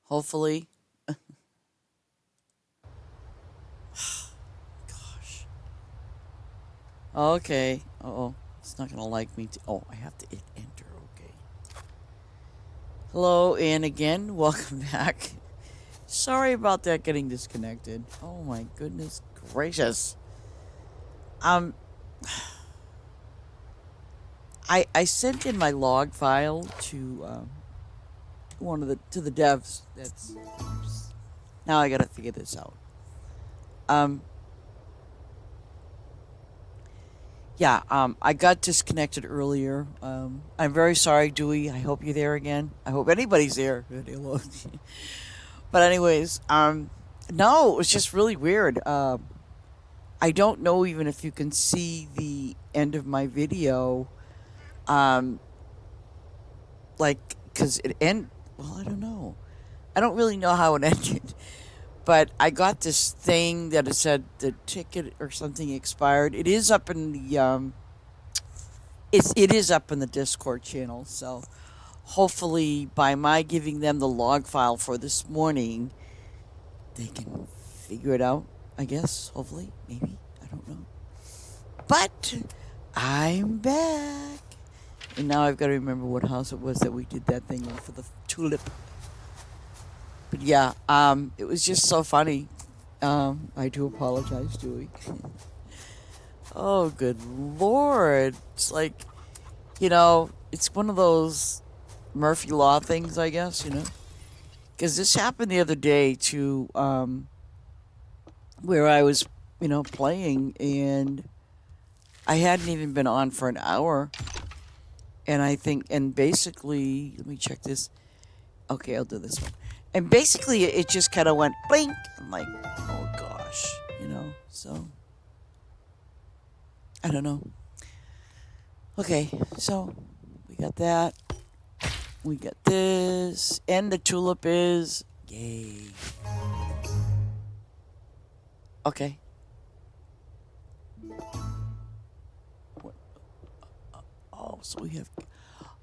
Hopefully. Gosh. Okay. Uh-oh. It's not gonna like me. Oh, I have to hit enter. Okay. Hello, and again, welcome back. Sorry about that getting disconnected. Oh my goodness gracious. Um, I sent in my log file to one of the devs. That's oops. Now I gotta figure this out. Um, yeah. I got disconnected earlier. I'm very sorry, Dewey. I hope you're there again. I hope anybody's there. Hello. But anyways, no, it was just really weird. I don't know even if you can see the end of my video. Um, like, cause it end. Well, I don't know. I don't really know how it ended. But I got this thing that it said the ticket or something expired. It is up in the it is up in the Discord channel. So hopefully, by my giving them the log file for this morning, they can figure it out. I guess. Hopefully, maybe I don't know. But I'm back, and now I've got to remember what house it was that we did that thing on for the tulip. But yeah, it was just so funny. I do apologize, Dewey. Oh, good lord! It's like, it's one of those Murphy Law things, I guess. Because this happened the other day to where I was, playing, and I hadn't even been on for an hour, and I think, and basically, let me check this. Okay, I'll do this one. And basically, it just kind of went blink. I'm like, oh gosh, So I don't know. Okay, so we got that. We got this, and the tulip is yay. Okay. What? Oh, so we have.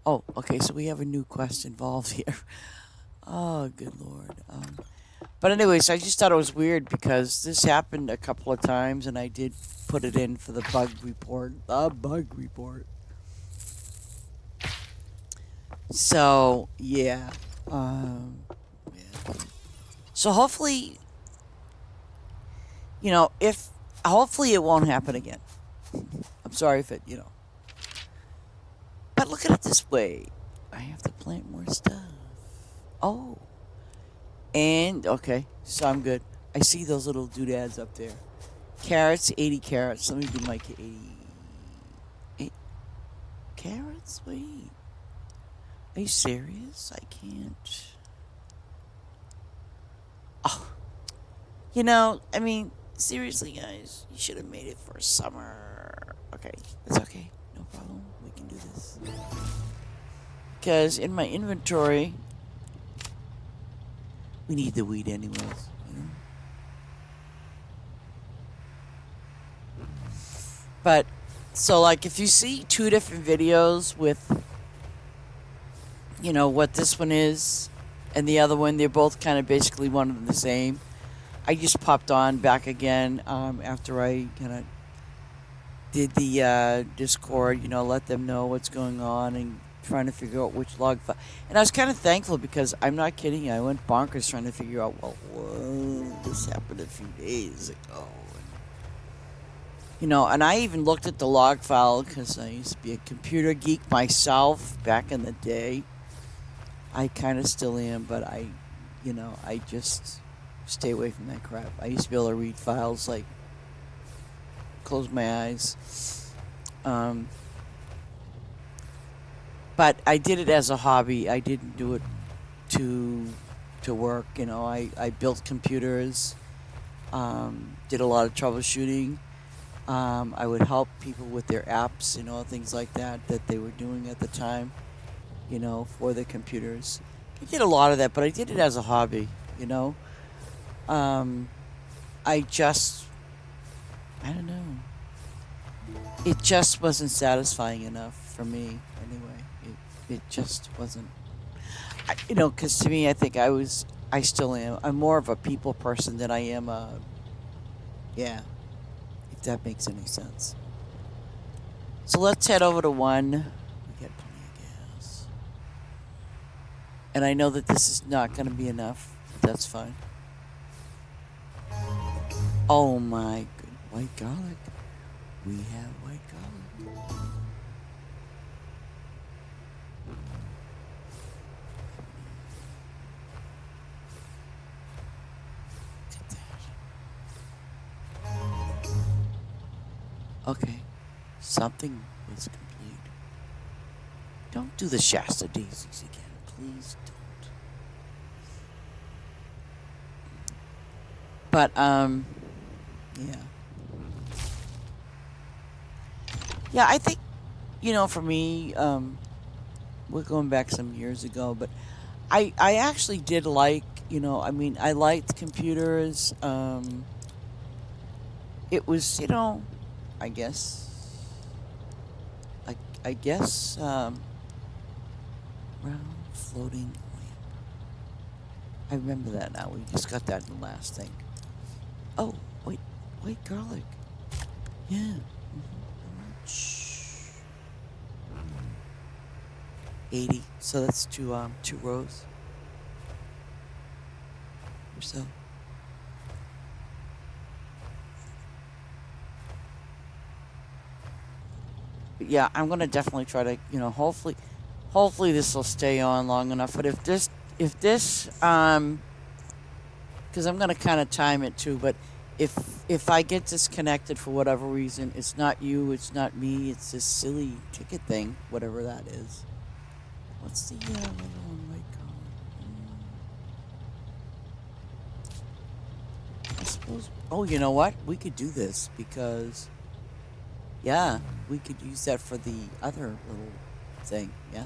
Oh, okay. So we have a new quest involved here. Oh, good lord. But anyways, I just thought it was weird because this happened a couple of times, and I did put it in for the bug report. The bug report. So yeah. Yeah. So hopefully, if hopefully it won't happen again. I'm sorry if it. But look at it this way. I have to plant more stuff. Oh. And, okay, so I'm good. I see those little doodads up there. Carrots, 80 carrots. Let me do my 80. Carrots? Wait. Are you serious? I can't. Oh. I mean, seriously, guys. You should have made it for summer. Okay, that's okay. No problem. We can do this. Because in my inventory, we need the weed anyways. But, so like if you see two different videos with, what this one is and the other one, they're both kind of basically one and the same. I just popped on back again after I kind of did the Discord, let them know what's going on and trying to figure out which log file. And I was kind of thankful because I'm not kidding you, I went bonkers trying to figure out, well, whoa, this happened a few days ago. And I even looked at the log file because I used to be a computer geek myself back in the day. I kind of still am, but I just stay away from that crap. I used to be able to read files like close my eyes. But I did it as a hobby. I didn't do it to work. I built computers, did a lot of troubleshooting. I would help people with their apps, things like that they were doing at the time, for the computers. I did a lot of that, but I did it as a hobby, I just, I don't know. It just wasn't satisfying enough for me, anyway. It just wasn't. Because to me, I think I was I still am. I'm more of a people person than I am a, yeah, if that makes any sense. So let's head over to one. We got plenty of gas. And I know that this is not going to be enough. But that's fine. Oh my good white garlic. We have white garlic. Look at that. Okay. Something was complete. Don't do the Shasta daisies again. Please don't. But, yeah. Yeah, I think, for me, we're going back some years ago, but I actually did like, I mean, I liked computers. It was, I guess, I, I guess, round floating lamp. I remember that now. We just got that in the last thing. Oh, wait, white garlic. Yeah. Shh. 80. So that's two rows or so. But yeah, I'm gonna definitely try to, hopefully this will stay on long enough. But if this, because I'm gonna kind of time it too. But if I get disconnected for whatever reason, it's not you, it's not me, it's this silly ticket thing, whatever that is. What's the level on my I suppose. Oh, you know what? We could do this because, yeah, we could use that for the other little thing. Yeah.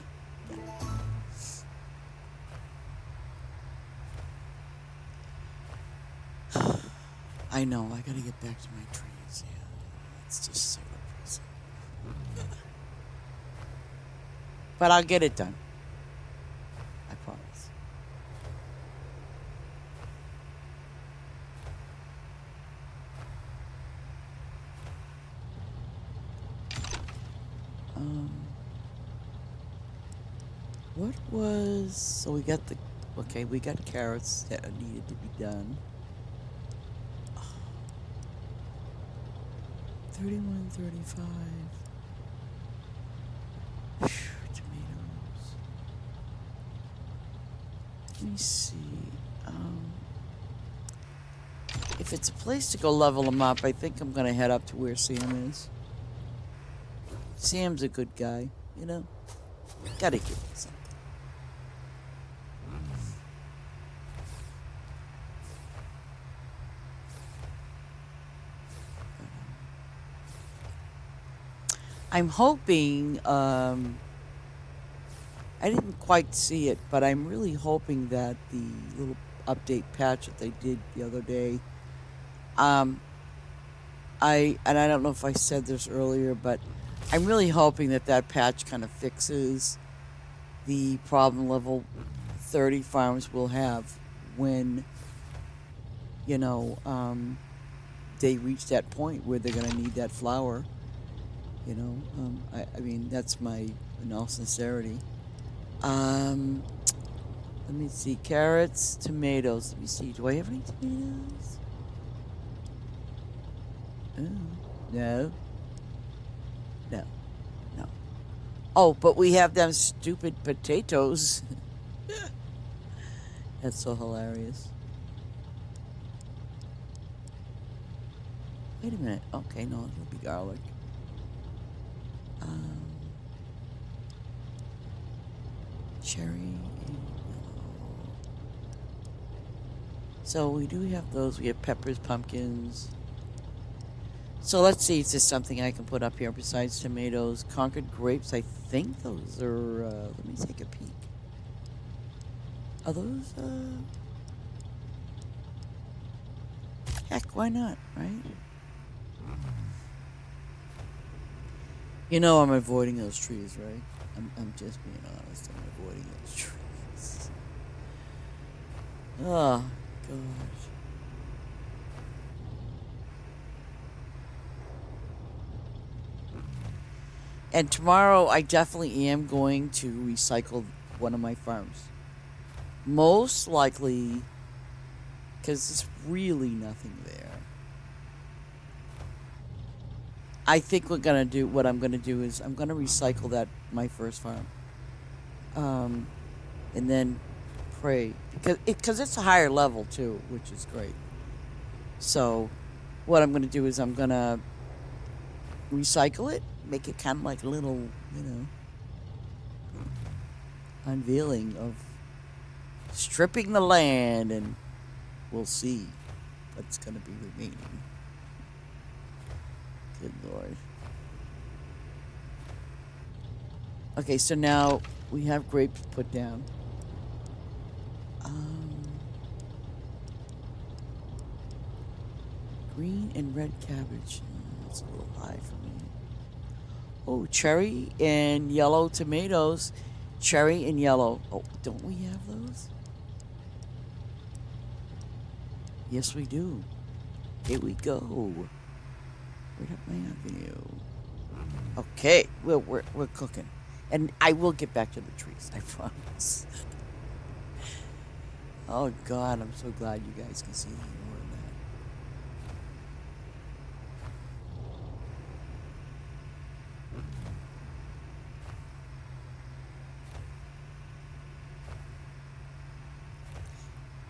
I know. I gotta get back to my trees. Yeah, it's just so depressing. But I'll get it done. I promise. Um, what was? So we got the. Okay, we got carrots that needed to be done. 31, 35. Tomatoes. Let me see. If it's a place to go level them up, I think I'm gonna head up to where Sam is. Sam's a good guy, you know. Gotta give him something. I'm hoping. I didn't quite see it, but I'm really hoping that the little update patch that they did the other day. Um, I don't know if I said this earlier, but I'm really hoping that that patch kind of fixes the problem level 30 farms will have when you know they reach that point where they're going to need that flour. I mean that's my in all sincerity. Um, Let me see. Carrots, tomatoes. Let me see. Do I have any tomatoes? Oh, no. No. No. Oh, but we have them stupid potatoes. That's so hilarious. Wait a minute. Okay, no, it'll be garlic. Um, cherry. So we do have those. We have peppers, pumpkins. So let's see. Is there something I can put up here besides tomatoes? Concord grapes. I think those are. Let me take a peek. Are those? Heck, why not? Right? You know I'm avoiding those trees, right? I'm just being honest. I'm avoiding those trees. Oh, gosh. And tomorrow, I definitely am going to recycle one of my farms. Most likely, because there's really nothing there. I think what I'm gonna do is I'm gonna recycle that my first farm, um, and then pray because it's a higher level too, which is great. So, what I'm gonna do is I'm gonna recycle it, make it kind of like a little, unveiling of stripping the land, and we'll see what's gonna be remaining. Good lord. Okay, so now we have grapes put down. Um, Green and red cabbage. That's a little high for me. Oh, cherry and yellow tomatoes. Cherry and yellow. Oh, don't we have those? Yes, we do. Here we go. Right up my avenue. Okay, we're cooking. And I will get back to the trees, I promise. Oh, God, I'm so glad you guys can see the humor in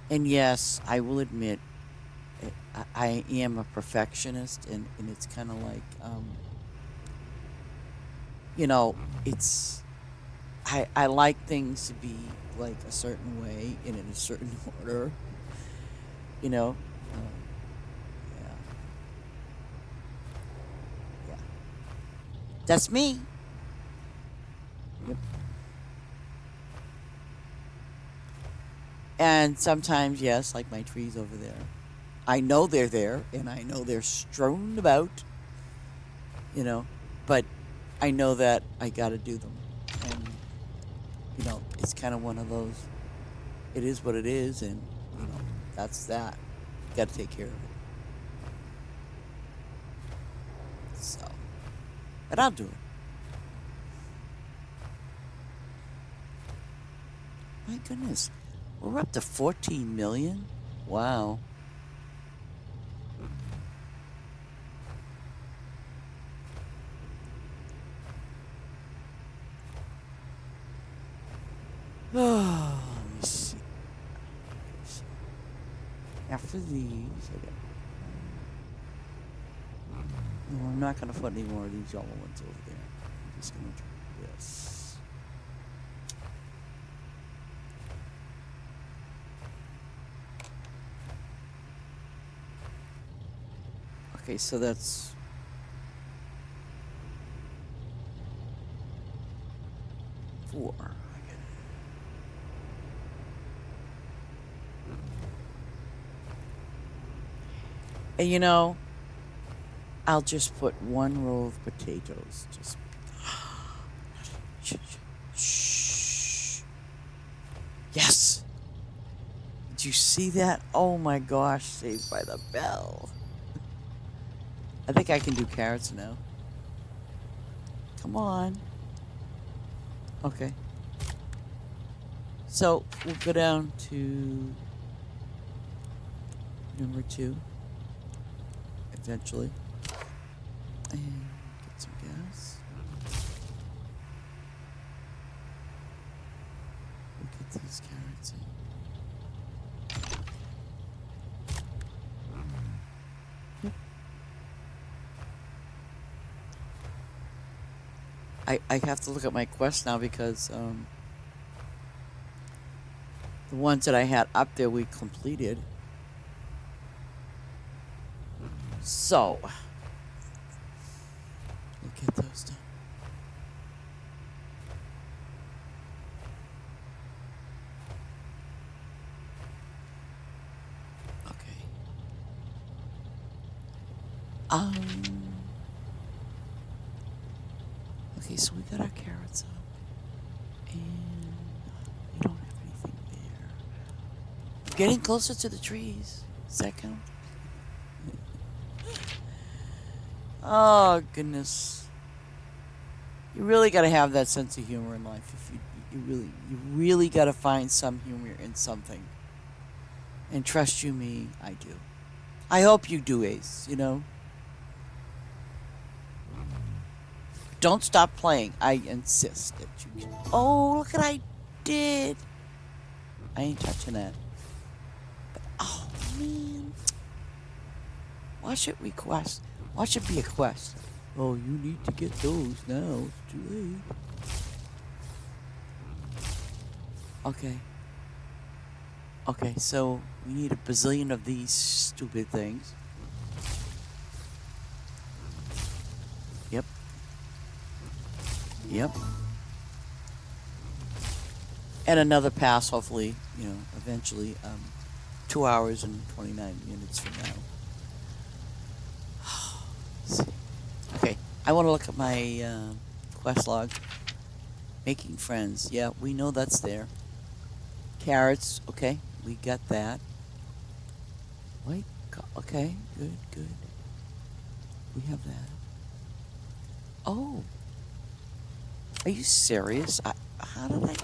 that. And yes, I will admit, I am a perfectionist, and it's kind of like, you know, it's, I like things to be like a certain way and in a certain order, you know? Um, yeah, yeah. That's me. Yep. And sometimes, yes, like my trees over there. I know they're there, and I know they're strewn about, you know, but I know that I got to do them. And, it's kind of one of those, it is what it is, and, you know, that's that. Got to take care of it. So, but I'll do it. My goodness. We're up to 14 million? Wow. Oh, let me see. So after these, no, I'm not going to put any more of these yellow ones over there. I'm just going to do this. Okay, so that's 4. And I'll just put one row of potatoes. Just shh. Yes. Did you see that? Oh my gosh! Saved by the bell. I think I can do carrots now. Come on. Okay. So we'll go down to number 2 eventually, and get some gas. We'll get these carrots in. I have to look at my quest now because the ones that I had up there we completed. So we'll get those done. Okay. Okay, so we got our carrots up, and we don't have anything there. Getting closer to the trees. Does that count? Oh, goodness. You really got to have that sense of humor in life. If you really got to find some humor in something. And trust you me, I do. I hope you do, Ace, you know? Don't stop playing. I insist that you can. Oh, look what I did. I ain't touching that. But, oh, man. Watch it request. Watch it be a quest. Oh, you need to get those now. It's too late. Okay. Okay, so we need a bazillion of these stupid things. Yep. Yep. And another pass, hopefully, you know, eventually. 2 hours and 29 minutes from now. Okay, I want to look at my quest log. Making friends. Yeah, we know that's there. Carrots. Okay, we got that. Wait. Okay, good, good. We have that. Oh. Are you serious? How did I...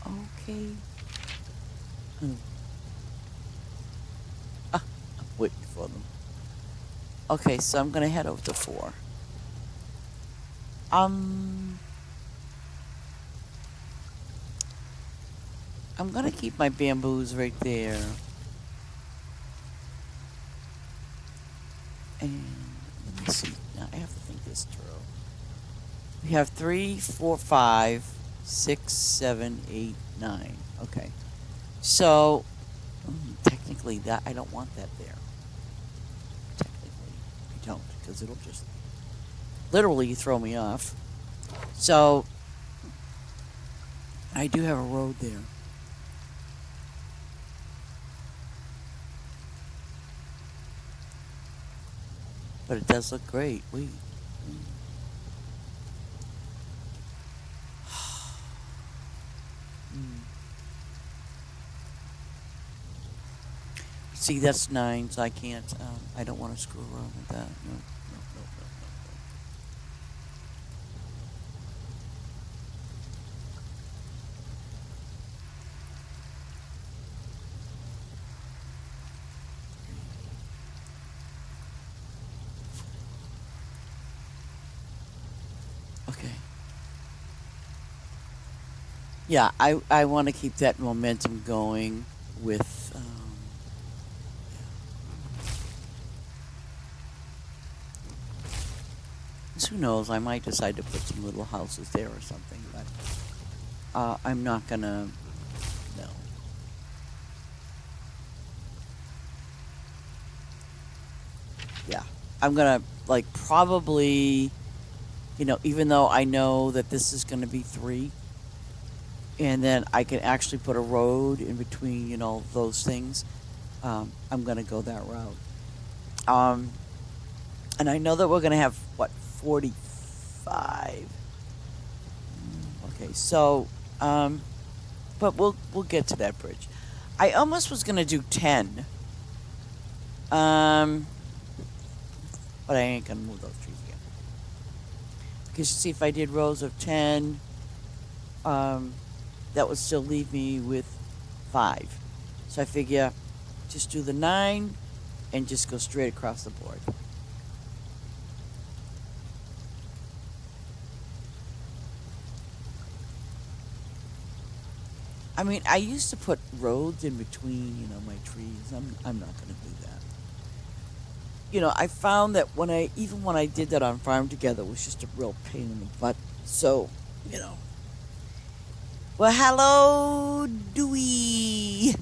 Okay. I'm waiting for them. Okay, so I'm gonna head over to 4. I'm gonna keep my bamboos right there. And let me see. Now I have to think this through. We have 3, 4, 5, 6, 7, 8, 9. Okay. So technically that I don't want that there. Technically, I don't, because it'll just literally throw me off. So I do have a road there. But it does look great. Wait. See, that's 9, so I can't, I don't want to screw around with that. No, no, no, no, no. Okay. Yeah, I want to keep that momentum going with, who knows, I might decide to put some little houses there or something, but I'm not gonna, no. Yeah, I'm gonna, like, probably, you know, even though I know that this is gonna be 3, and then I can actually put a road in between, you know, those things, I'm gonna go that route. And I know that we're gonna have, what, 45? Okay, so, but we'll get to that bridge. I almost was gonna do 10. But I ain't gonna move those trees again. Because you see, if I did rows of 10, that would still leave me with 5. So I figure, just do the 9, and just go straight across the board. I mean, I used to put roads in between, you know, my trees. I'm not gonna do that. You know, I found that even when I did that on Farm Together, it was just a real pain in the butt. So, you know. Well, hello, Dewey.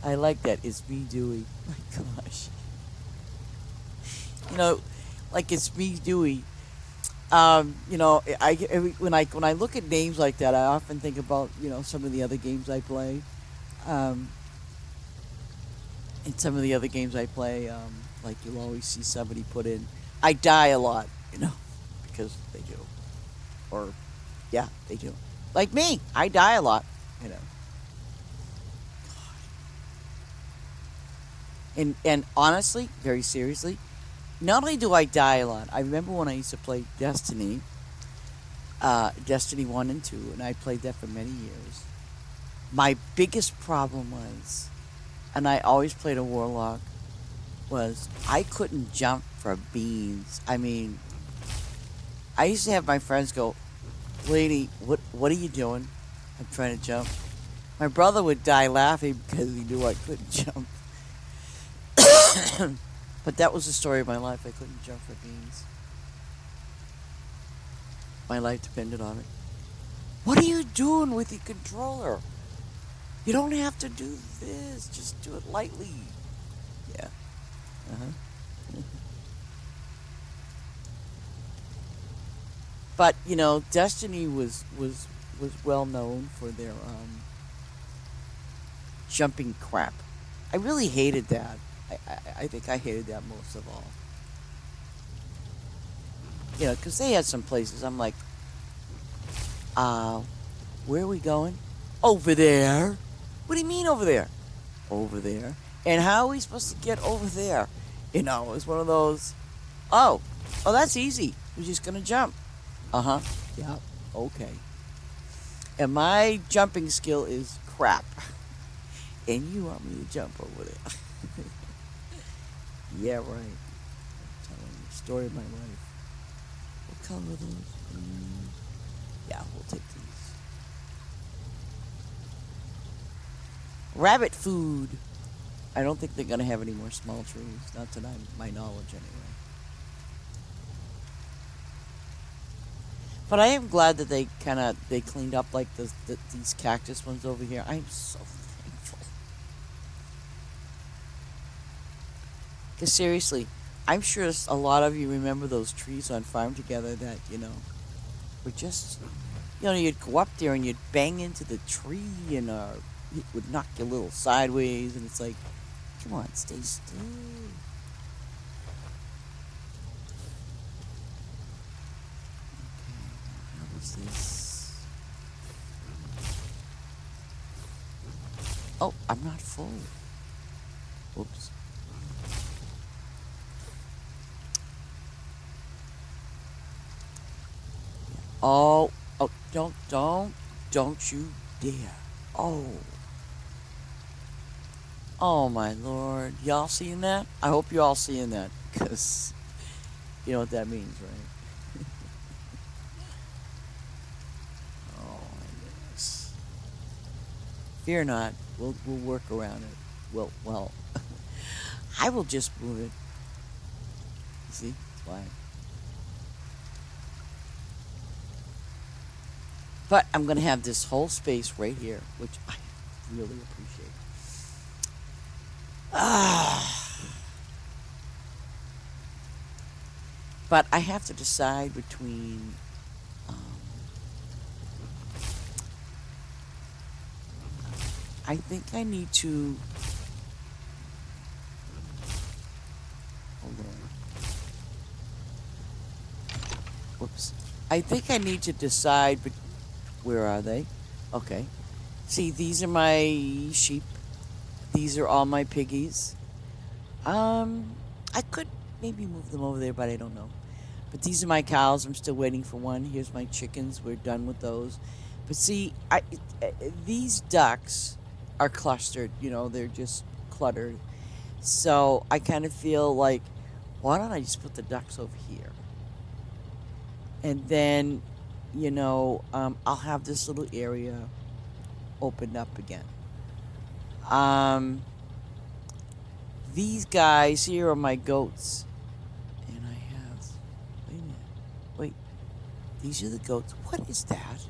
I like that. It's me, Dewey. My gosh. You know, like it's me, Dewey. You know, when I look at names like that, I often think about, you know, some of the other games I play. In some of the other games I play, like you'll always see somebody put in. I die a lot, you know, because they do. Or, yeah, they do. Like me, I die a lot, you know. And honestly, very seriously, not only do I die a lot, I remember when I used to play Destiny 1 and 2, and I played that for many years. My biggest problem was, and I always played a warlock, was I couldn't jump for beans. I mean, I used to have my friends go, "Lady, what are you doing?" I'm trying to jump. My brother would die laughing because he knew I couldn't jump. But that was the story of my life. I couldn't jump for beans. My life depended on it. What are you doing with the controller? You don't have to do this. Just do it lightly. Yeah. Uh-huh. But Destiny was well known for their jumping crap. I really hated that. I think I hated that most of all. Because they had some places. I'm like, uh, where are we going? Over there. What do you mean over there? Over there. And how are we supposed to get over there? It's one of those. Oh, that's easy. We're just gonna jump. Uh huh. Yeah. Okay. And my jumping skill is crap. And you want me to jump over there? Yeah, right. I'm telling you the story of my life. What color are those? Yeah, we'll take these. Rabbit food. I don't think they're gonna have any more small trees. Not to my knowledge, anyway. But I am glad that they cleaned up like these cactus ones over here. I'm so thankful. Because seriously, I'm sure a lot of you remember those trees on Farm Together that were just you'd go up there and you'd bang into the tree and it would knock you a little sideways and it's like, come on, stay still. How was this? Oh, I'm not full. Whoops. Oh, don't you dare. Oh. Oh my lord. Y'all seeing that? I hope you all seeing that, because you know what that means, right? Oh my goodness. Fear not. We'll work around it. Well, I will just move it. See? It's fine. But I'm going to have this whole space right here, which I really appreciate. But I have to decide between I think I need to hold on. Whoops. I think I need to decide where are they? Okay. See, these are my sheep. These are all my piggies. I could maybe move them over there, but I don't know. But these are my cows. I'm still waiting for one. Here's my chickens. We're done with those. But see, these ducks are clustered. They're just cluttered. So I kind of feel like, why don't I just put the ducks over here? And then, I'll have this little area opened up again. These guys here are my goats. And I have, wait a minute. Wait, these are the goats. What is that?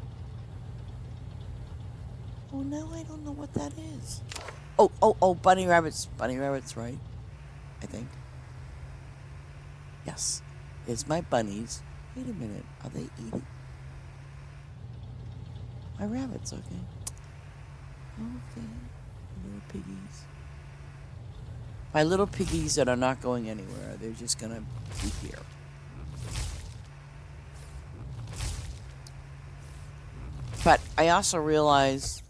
Oh, now I don't know what that is. Oh, bunny rabbits. Bunny rabbits, right? I think. Yes. It's my bunnies. Wait a minute. Are they eating? My rabbits, okay. Okay. Little piggies. My little piggies that are not going anywhere. They're just going to be here. But I also realize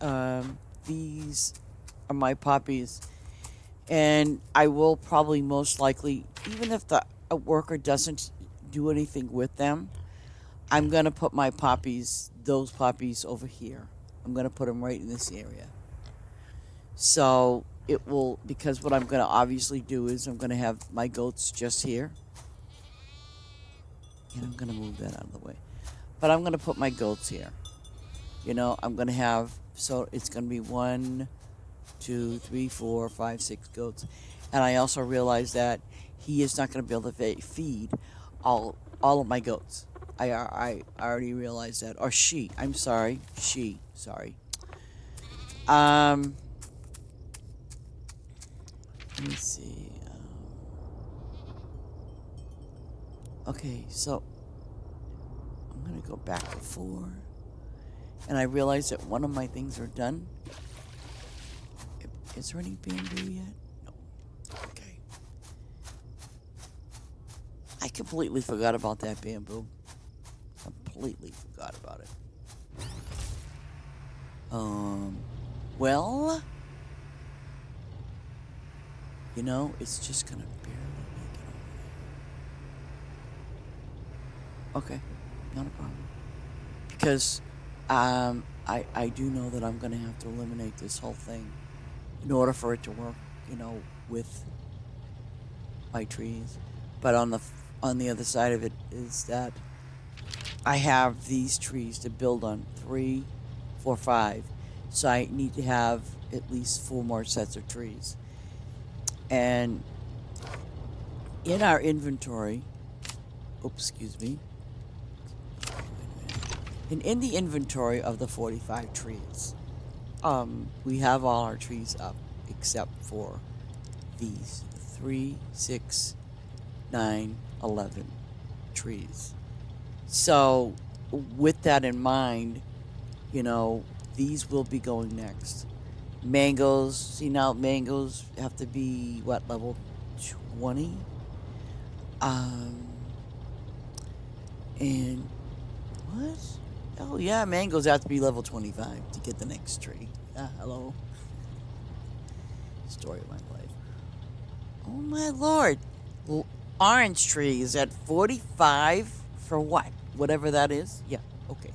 these are my puppies. And I will probably most likely, even if the worker doesn't do anything with them, I'm going to put my poppies, those poppies over here. I'm going to put them right in this area. So it will, because what I'm going to obviously do is I'm going to have my goats just here. And I'm going to move that out of the way. But I'm going to put my goats here. I'm going to have, so it's going to be 1, 2, 3, 4, 5, 6 goats. And I also realized that he is not going to be able to feed all of my goats. I already realized that. Or she. I'm sorry. She. Sorry. Um, let me see. Okay, so I'm going to go back to 4. And I realized that one of my things are done. Is there any bamboo yet? No. Okay. I completely forgot about that bamboo. Completely forgot about it. Well, it's just gonna barely make it over there. Okay, not a problem. Because, I do know that I'm gonna have to eliminate this whole thing in order for it to work, with my trees. But on the other side of it is that I have these trees to build on 3, 4, 5. So I need to have at least 4 more sets of trees. And in our inventory, oops, excuse me. And in the inventory of the 45 trees, we have all our trees up except for these 3, 6, 9, 11 trees. So, with that in mind, these will be going next. Mangoes, see now, mangoes have to be, what, level 20? And, what? Oh, yeah, mangoes have to be level 25 to get the next tree. Hello. Story of my life. Oh, my lord. Orange tree is at 45 for what? Whatever that is? Yeah, okay.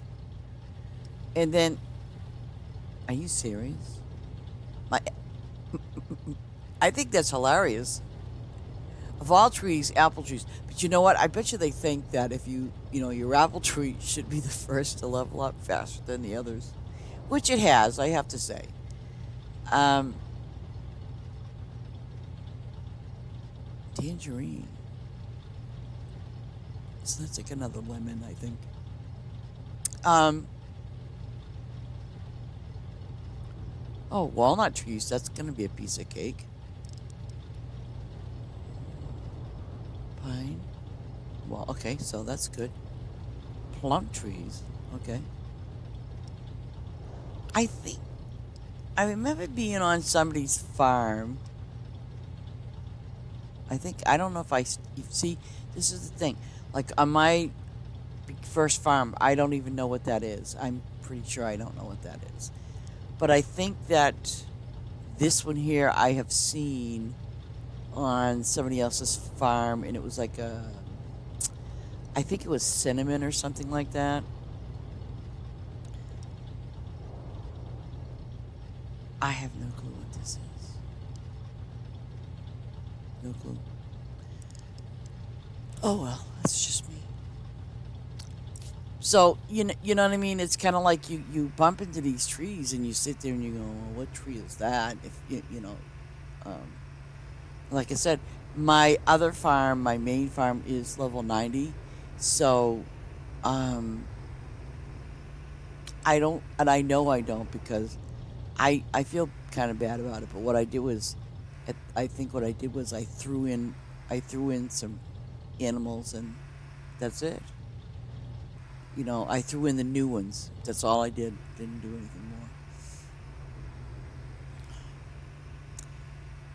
And then, are you serious? My, I think that's hilarious. Of all trees, apple trees. But you know what? I bet you they think that if your apple tree should be the first to level up faster than the others. Which it has, I have to say. Um, Tangerine. So that's like another lemon, I think. Oh, walnut trees. That's going to be a piece of cake. Pine. Well, okay, so that's good. Plum trees. Okay. I remember being on somebody's farm. I don't know if you see, this is the thing. Like on my first farm, I don't even know what that is. I'm pretty sure I don't know what that is. But I think that this one here I have seen on somebody else's farm, and it was like I think it was cinnamon or something like that. I have no clue what this is. No clue. Oh well, that's just me. So you know what I mean? It's kind of like you bump into these trees and you sit there and you go, well, "What tree is that?" If um, like I said, my other farm, my main farm, is level 90, so um, I don't, and I know I don't because I feel kind of bad about it. But what I did was, I think what I did was I threw in some animals and that's it. I threw in the new ones. That's all I did. Didn't do anything more.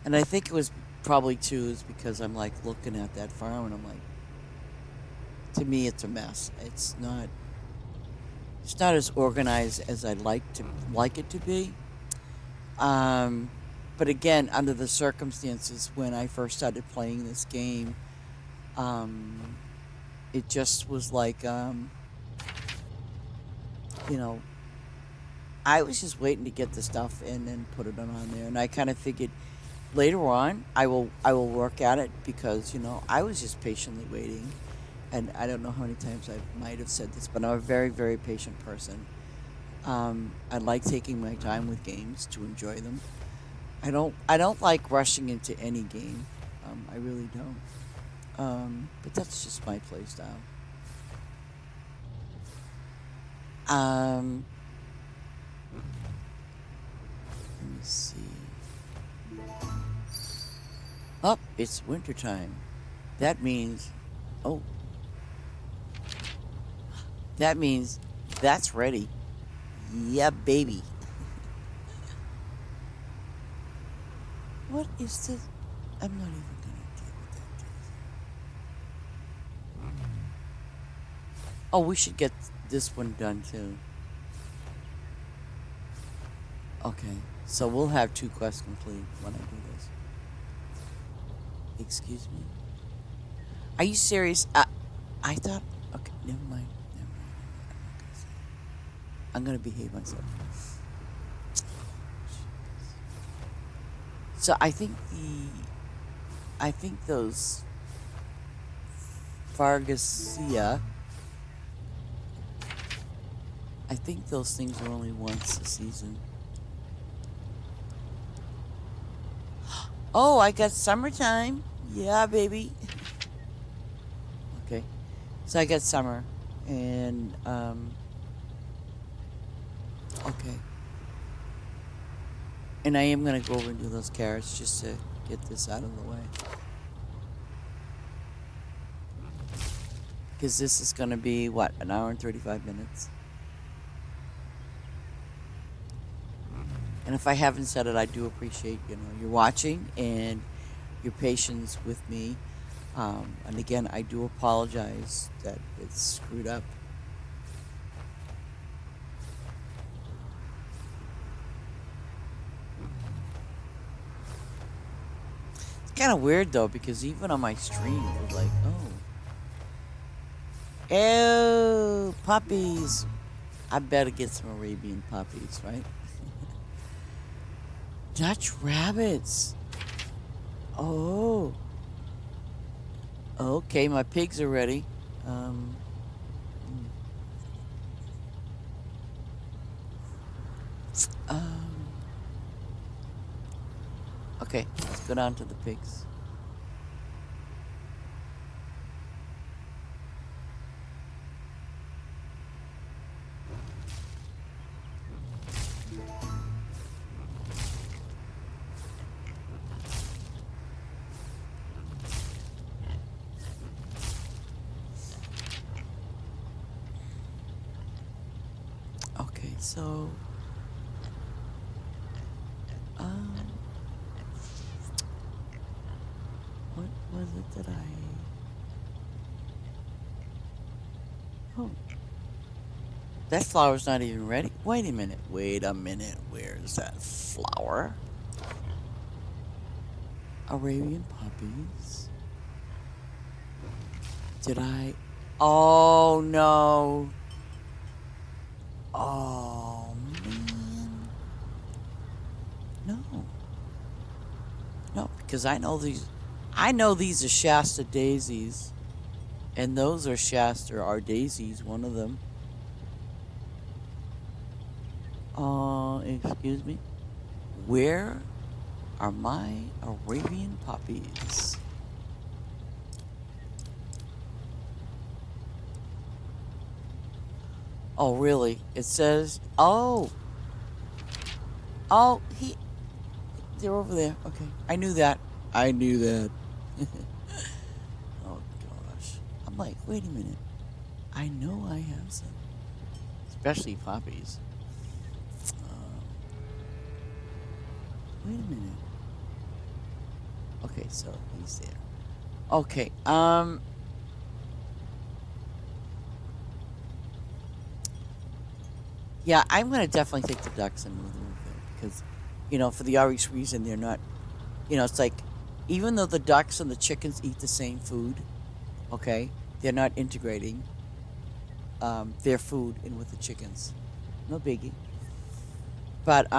And I think it was probably too is because I'm like looking at that farm and I'm like, to me, it's a mess. It's not. It's not as organized as I'd like it to be. Um, But again, under the circumstances when I first started playing this game, um, it just was like, you know, I was just waiting to get the stuff in and put it on there, and I kind of figured later on I will work at it because I was just patiently waiting, and I don't know how many times I might have said this, but I'm a very very patient person. I like taking my time with games to enjoy them. I don't like rushing into any game. I really don't. But that's just my play style. Um, Let me see. Oh, it's wintertime. That means, oh, that means that's ready. Yeah, baby. What is this? I'm not even gonna deal with that. Oh, we should get this one done too. Okay, so we'll have 2 quests complete when I do this. Excuse me? Are you serious? I thought. Okay, never mind. Never mind. I'm not gonna say it. I'm gonna behave myself. So I think those Fargasia, I think those things are only once a season. Oh, I got summertime. Yeah, baby. Okay. So I got summer and okay. And I am gonna go over and do those carrots just to get this out of the way. Because this is gonna be what, an hour and 35 minutes? And if I haven't said it, I do appreciate, your watching and your patience with me. And again, I do apologize that it's screwed up. It's kind of weird though, because even on my stream, it was like, oh, puppies. I better get some Arabian puppies, right? Dutch rabbits. Oh. Okay, my pigs are ready. Um, um, okay, let's go down to the pigs. Okay, so um, what was it that I? Oh, that flower's not even ready. Wait a minute. Wait a minute. Where's that flower? Arabian puppies. Did I? Oh no. Oh man. No. No, because I know these. I know these are Shasta daisies, and those are Shasta are daisies. One of them. Excuse me. Where are my Arabian poppies? Oh, really? It says, oh, they're over there. Okay, I knew that. I knew that. Oh gosh, I'm like, wait a minute. I know I have some, especially poppies. Um, Wait a minute. Okay, so he's there. Okay, yeah, I'm gonna definitely take the ducks and move them over there because For the obvious reason they're not, it's like, even though the ducks and the chickens eat the same food, okay, they're not integrating their food in with the chickens. No biggie. But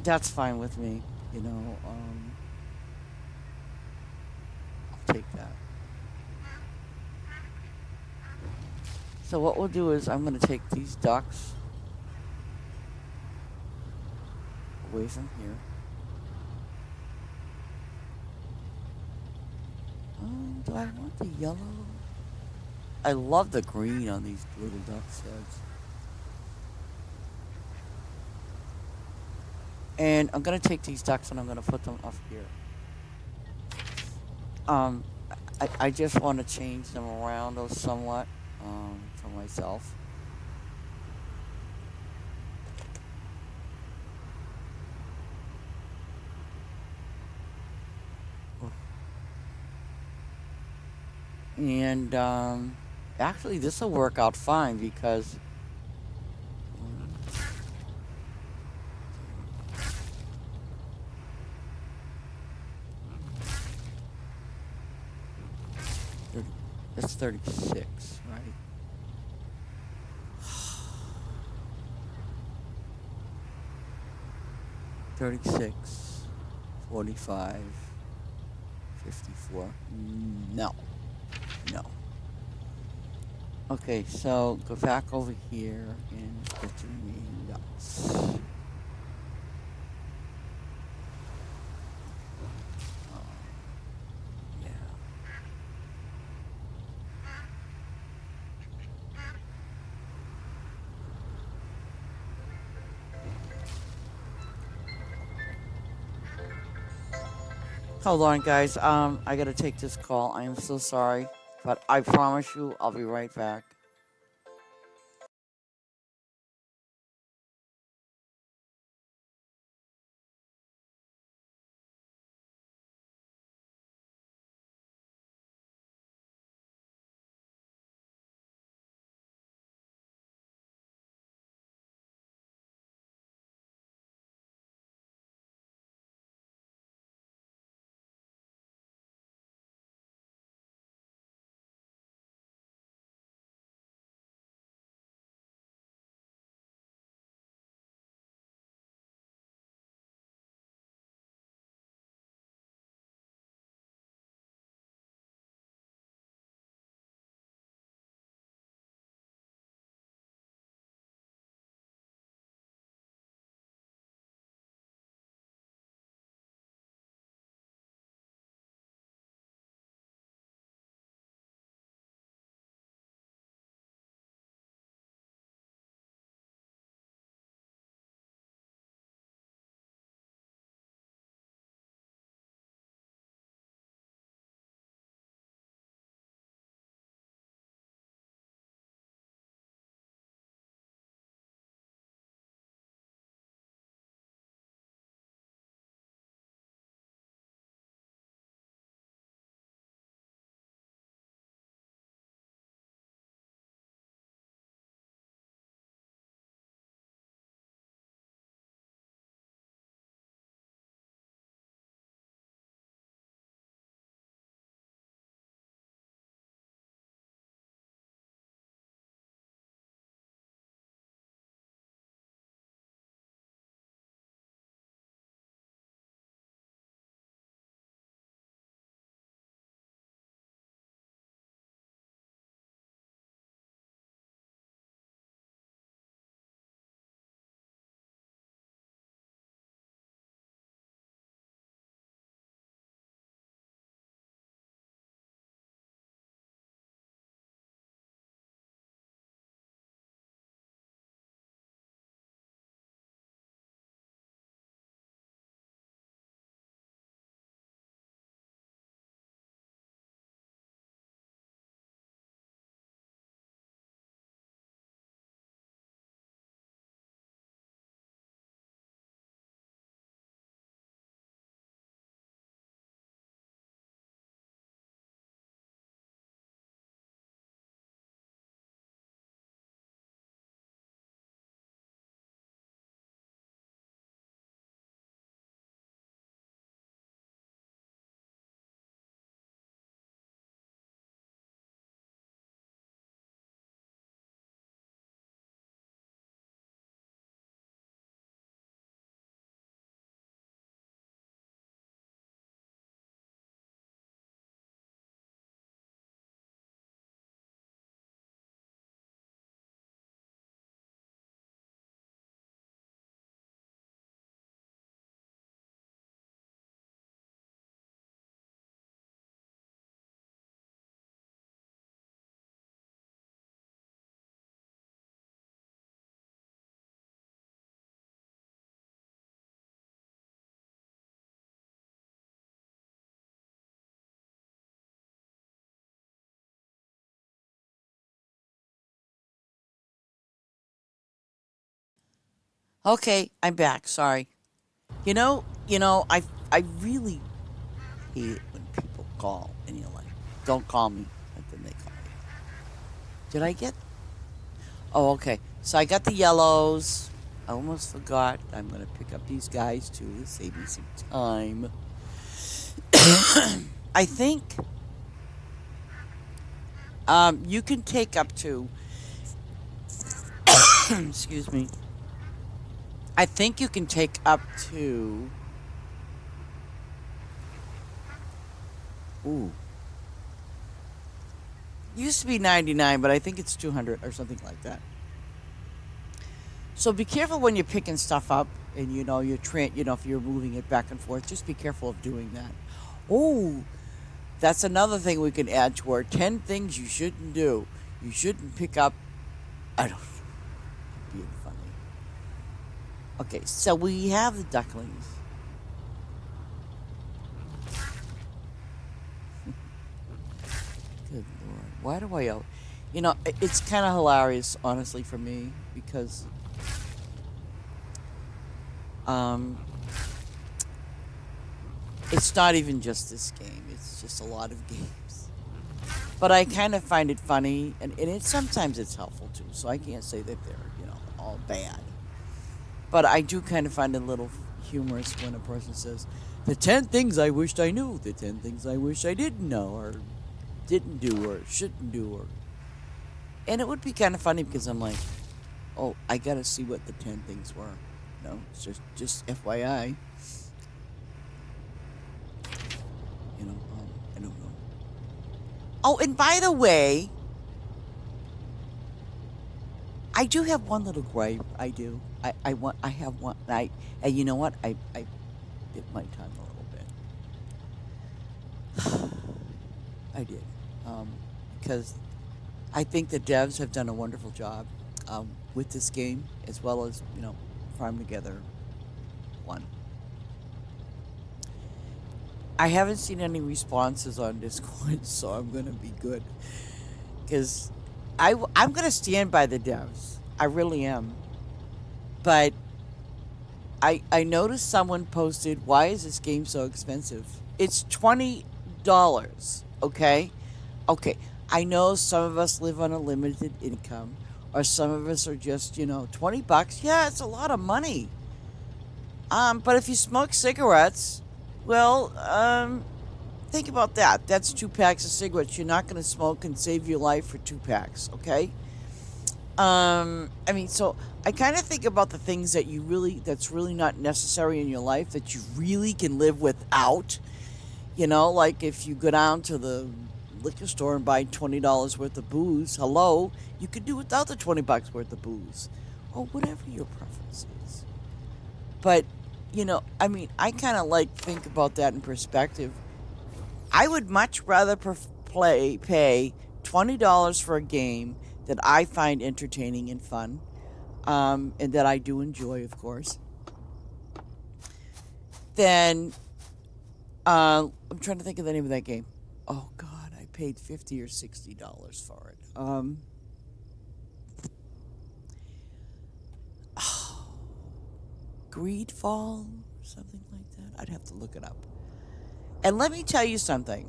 that's fine with me. I'll take that. So what we'll do is I'm going to take these ducks away from here. Do I want the yellow? I love the green on these little ducks' heads. And I'm going to take these ducks and I'm going to put them up here. Um, I just want to change them around somewhat for myself. And actually, this will work out fine because 30, that's 36, right? 36, 45, 54. No, no. Okay, so go back over here and get the remaining ducks. Yeah. Hold on, guys. I gotta take this call. I am so sorry, but I promise you, I'll be right back. Okay, I'm back. Sorry. I really hate it when people call and you're like, "Don't call me," and then they call you. Did I get? Oh, okay. So I got the yellows. I almost forgot. I'm gonna pick up these guys too to save me some time. I think you can take up to. Excuse me. I think you can take up to. Ooh, used to be 99, but I think it's 200 or something like that. So be careful when you're picking stuff up, and if you're moving it back and forth, just be careful of doing that. Oh, that's another thing we can add to our 10 things you shouldn't do. You shouldn't pick up. I don't know, being funny. Okay, so we have the ducklings. Good lord, why do I? It's kind of hilarious, honestly, for me because um, it's not even just this game. It's just a lot of games. But I kind of find it funny, and sometimes it's helpful too. So I can't say that they're all bad. But I do kind of find it a little humorous when a person says, "The 10 things I wished I knew, the 10 things I wish I didn't know, or didn't do, or shouldn't do," and it would be kind of funny because I'm like, "Oh, I gotta see what the 10 things were." It's just FYI. I don't know. Oh, and by the way, I do have one little gripe. I do. I have one. And you know what? I bit my tongue a little bit. I did. Um, because I think the devs have done a wonderful job with this game, as well as, Farm Together 1. I haven't seen any responses on Discord, so I'm going to be good. Because I'm going to stand by the devs. I really am. But I noticed someone posted, "Why is this game so expensive?" It's $20, okay? Okay, I know some of us live on a limited income, or some of us are just, $20. Yeah, it's a lot of money. But if you smoke cigarettes, well, think about that. That's 2 packs of cigarettes. You're not going to smoke and save your life for 2 packs, okay? I mean, so I kind of think about the things that's really not necessary in your life that you really can live without. Like if you go down to the liquor store and buy $20 worth of booze, hello, you could do without the $20 worth of booze, or whatever your preference is. But, I mean, I kind of think about that in perspective. I would much rather pay $20 for a game that I find entertaining and fun, and that I do enjoy, of course, than I'm trying to think of the name of that game. Oh God, I paid $50 or $60 for it. Greedfall, something like that. I'd have to look it up. And let me tell you something.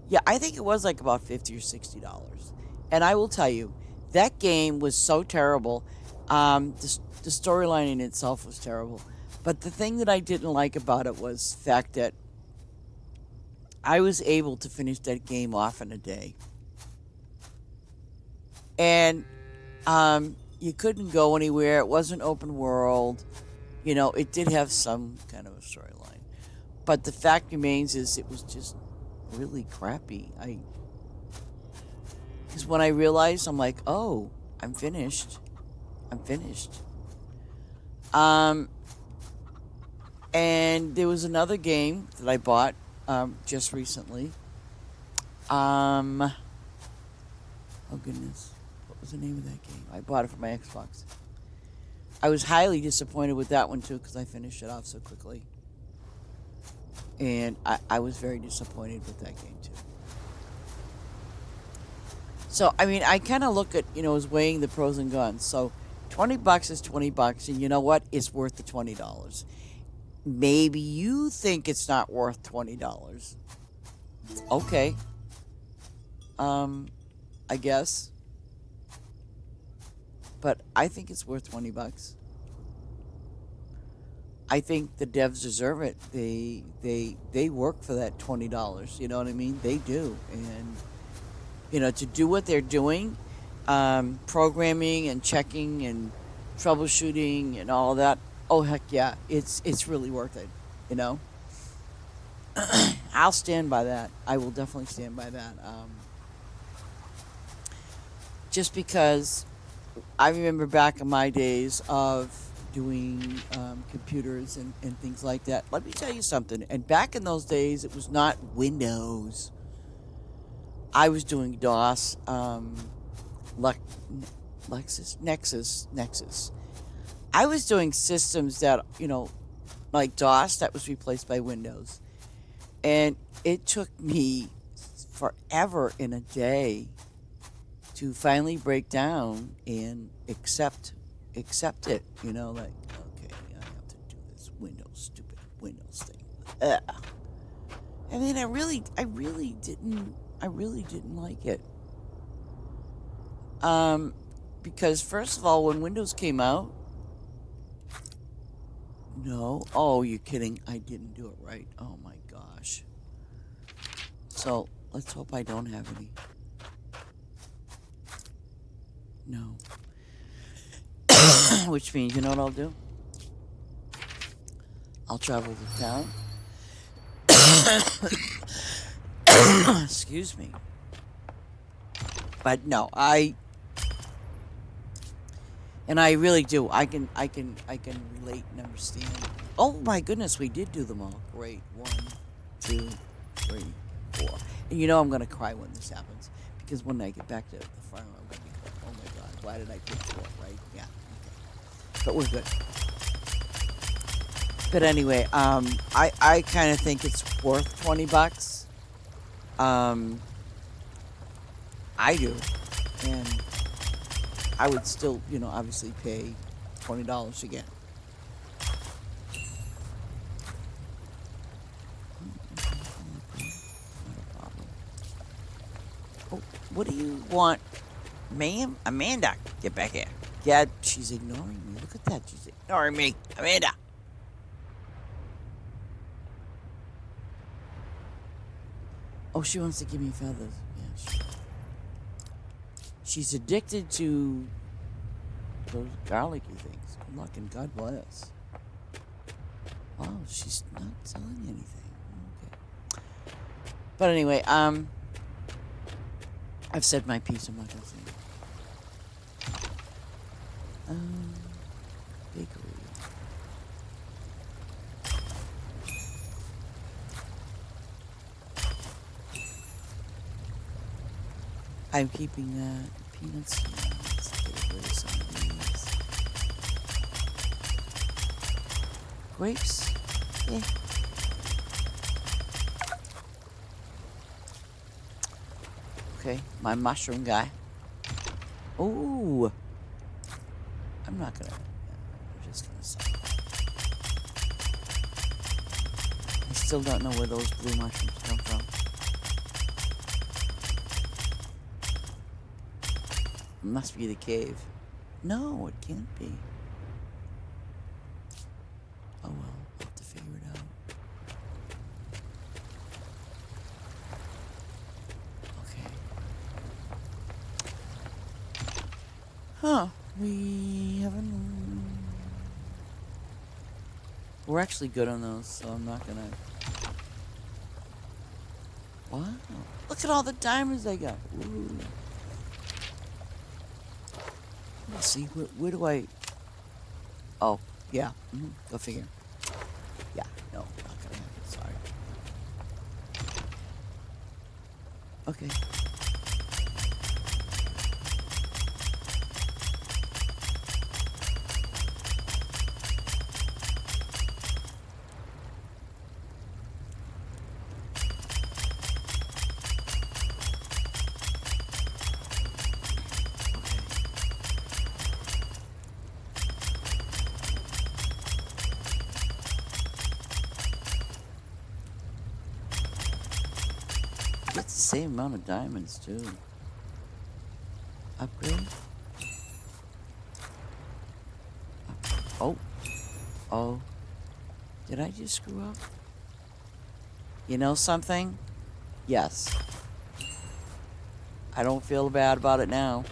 Yeah, I think it was like about $50 or $60. And I will tell you, that game was so terrible. The storyline in itself was terrible. But the thing that I didn't like about it was the fact that I was able to finish that game off in a day. And you couldn't go anywhere. It wasn't open world. It did have some kind of a storyline. But the fact remains is it was just really crappy. Because when I realized, I'm like, oh, I'm finished. I'm finished. Um, and there was another game that I bought just recently. Oh goodness, what was the name of that game? I bought it for my Xbox. I was highly disappointed with that one too because I finished it off so quickly. And I was very disappointed with that game too. So, I mean, I kind of look at, as weighing the pros and cons. So, $20 is $20, and you know what? It's worth the $20. Maybe you think it's not worth $20. Okay. Um, I guess. But I think it's worth $20. I think the devs deserve it. They work for that $20. You know what I mean? They do. And to do what they're doing, programming and checking and troubleshooting and all that. Oh heck yeah, it's really worth it. You know, I'll stand by that. I will definitely stand by that. Just because I remember back in my days of doing computers and things like that. Let me tell you something. And back in those days, it was not Windows. I was doing DOS, Nexus. I was doing systems that, like DOS, that was replaced by Windows. And it took me forever in a day to finally break down and accept it. Like, okay, I have to do this stupid Windows thing. Ugh. I mean, I really didn't like it. Because first of all, when Windows came out, no, oh, you're kidding, I didn't do it right. Oh my gosh. So let's hope I don't have any. No. Which means, you know what I'll do? I'll travel to town. Excuse me. But no, I really do. I can relate and understand. Oh my goodness, we did do them all. Great. 1, 2, 3, 4. And I'm gonna cry when this happens. Because when I get back to the farm, I'm gonna be like, oh my god, why did I pick 4, right? Yeah. Okay. But we're good. But anyway, I kind of think it's worth $20. I do, and I would still, obviously pay $20 again. Oh, what do you want, ma'am? Amanda, get back here. Yeah, she's ignoring me. Look at that. She's ignoring me. Amanda. Oh, she wants to give me feathers. Yeah, she's addicted to those garlicky things. Good luck and God bless. Wow, she's not selling anything. Okay. But anyway, I've said my piece. I'm not gonna say it. Bakery. I'm keeping that. Peanuts. Let's get rid of some of these. Grapes. Yeah. Okay, my mushroom guy. Ooh. I'm not gonna. I'm just gonna sell it. I still don't know where those blue mushrooms come from. Must be the cave. No, it can't be. Oh well, I'll have to figure it out. Okay. Huh. We haven't... We're actually good on those, so I'm not gonna... Wow. Look at all the diamonds I got. Ooh. Let's see, where do I... Oh, yeah. Go figure. Yeah, no, not gonna happen. Sorry. Okay. Get the same amount of diamonds, too. Upgrade? Oh. Oh. Did I just screw up? You know something? Yes. I don't feel bad about it now.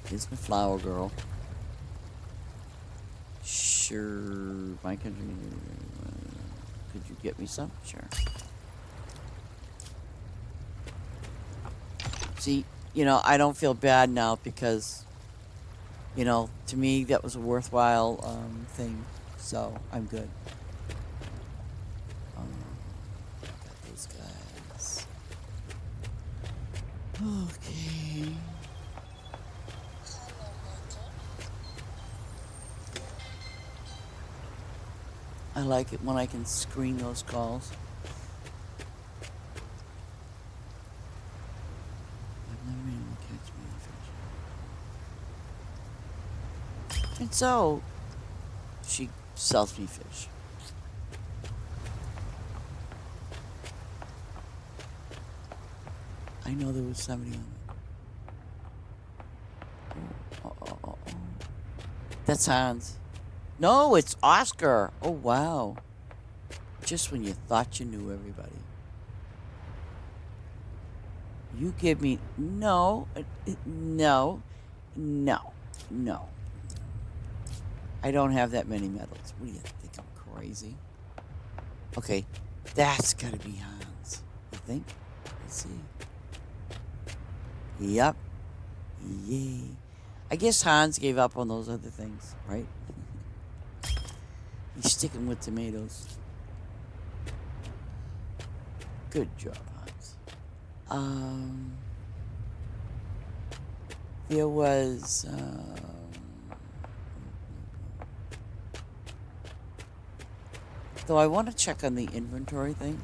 Here's my flower girl. Sure. My country. Could you get me some? Sure. See, you know, I don't feel bad now because, you know, to me that was a worthwhile thing. So I'm good. Got those guys. Okay. I like it when I can screen those calls. I've never been able to catch me a fish. And so, she sells me fish. I know there was somebody on it. Oh. That's Hans. No, it's Oscar. Oh, wow. Just when you thought you knew everybody. You give me... No. No. I don't have that many medals. What do you think? I'm crazy? Okay. That's gotta be Hans. I think. Let's see. Yep. Yay. I guess Hans gave up on those other things, right? He's sticking with tomatoes. Good job, Hans. There was, though I want to check on the inventory thing.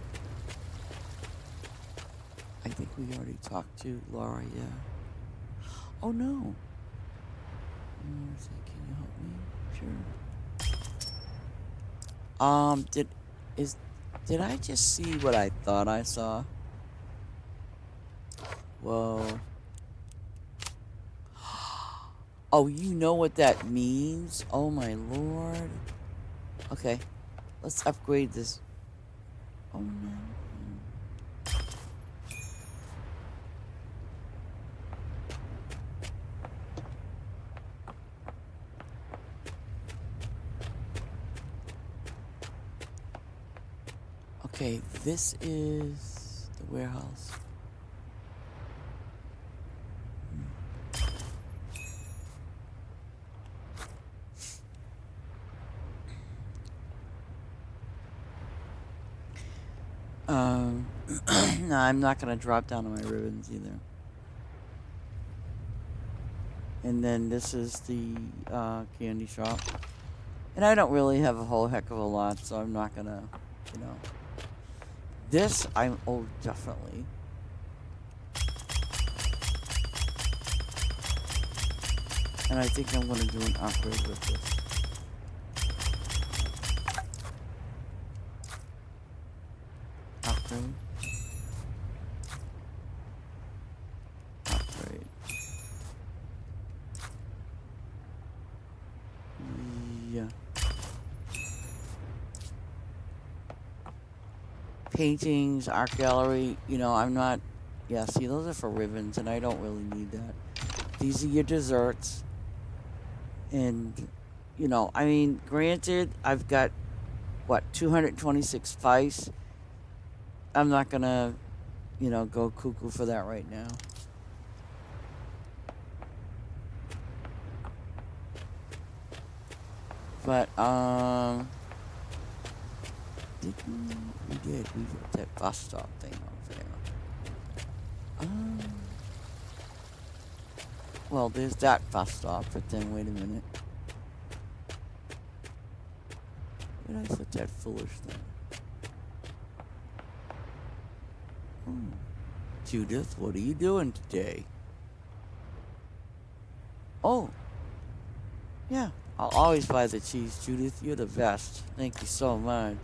I think we already talked to Laura, yeah. Oh, no. Can you help me? Sure. Did I just see what I thought I saw? Whoa. Oh, you know what that means? Oh my lord. Okay. Let's upgrade this. Oh no. Okay, this is the warehouse. No, I'm not gonna drop down on my ribbons either. And then this is the candy shop. And I don't really have a whole heck of a lot, so I'm not gonna, you know. This, oh, definitely. And I think I'm gonna do an upgrade with this. Upgrade. Upgrade. Yeah. Paintings, art gallery, you know, I'm not, yeah, see, those are for ribbons, and I don't really need that. These are your desserts. And, you know, I mean, granted, I've got, what, 226 spice. I'm not gonna, you know, go cuckoo for that right now. But, we did that bus stop thing over there. Well, there's that bus stop, but then wait a minute. Where did I put that foolish thing? Judith, what are you doing today? Oh. Yeah, I'll always buy the cheese, Judith. You're the best. Thank you so much.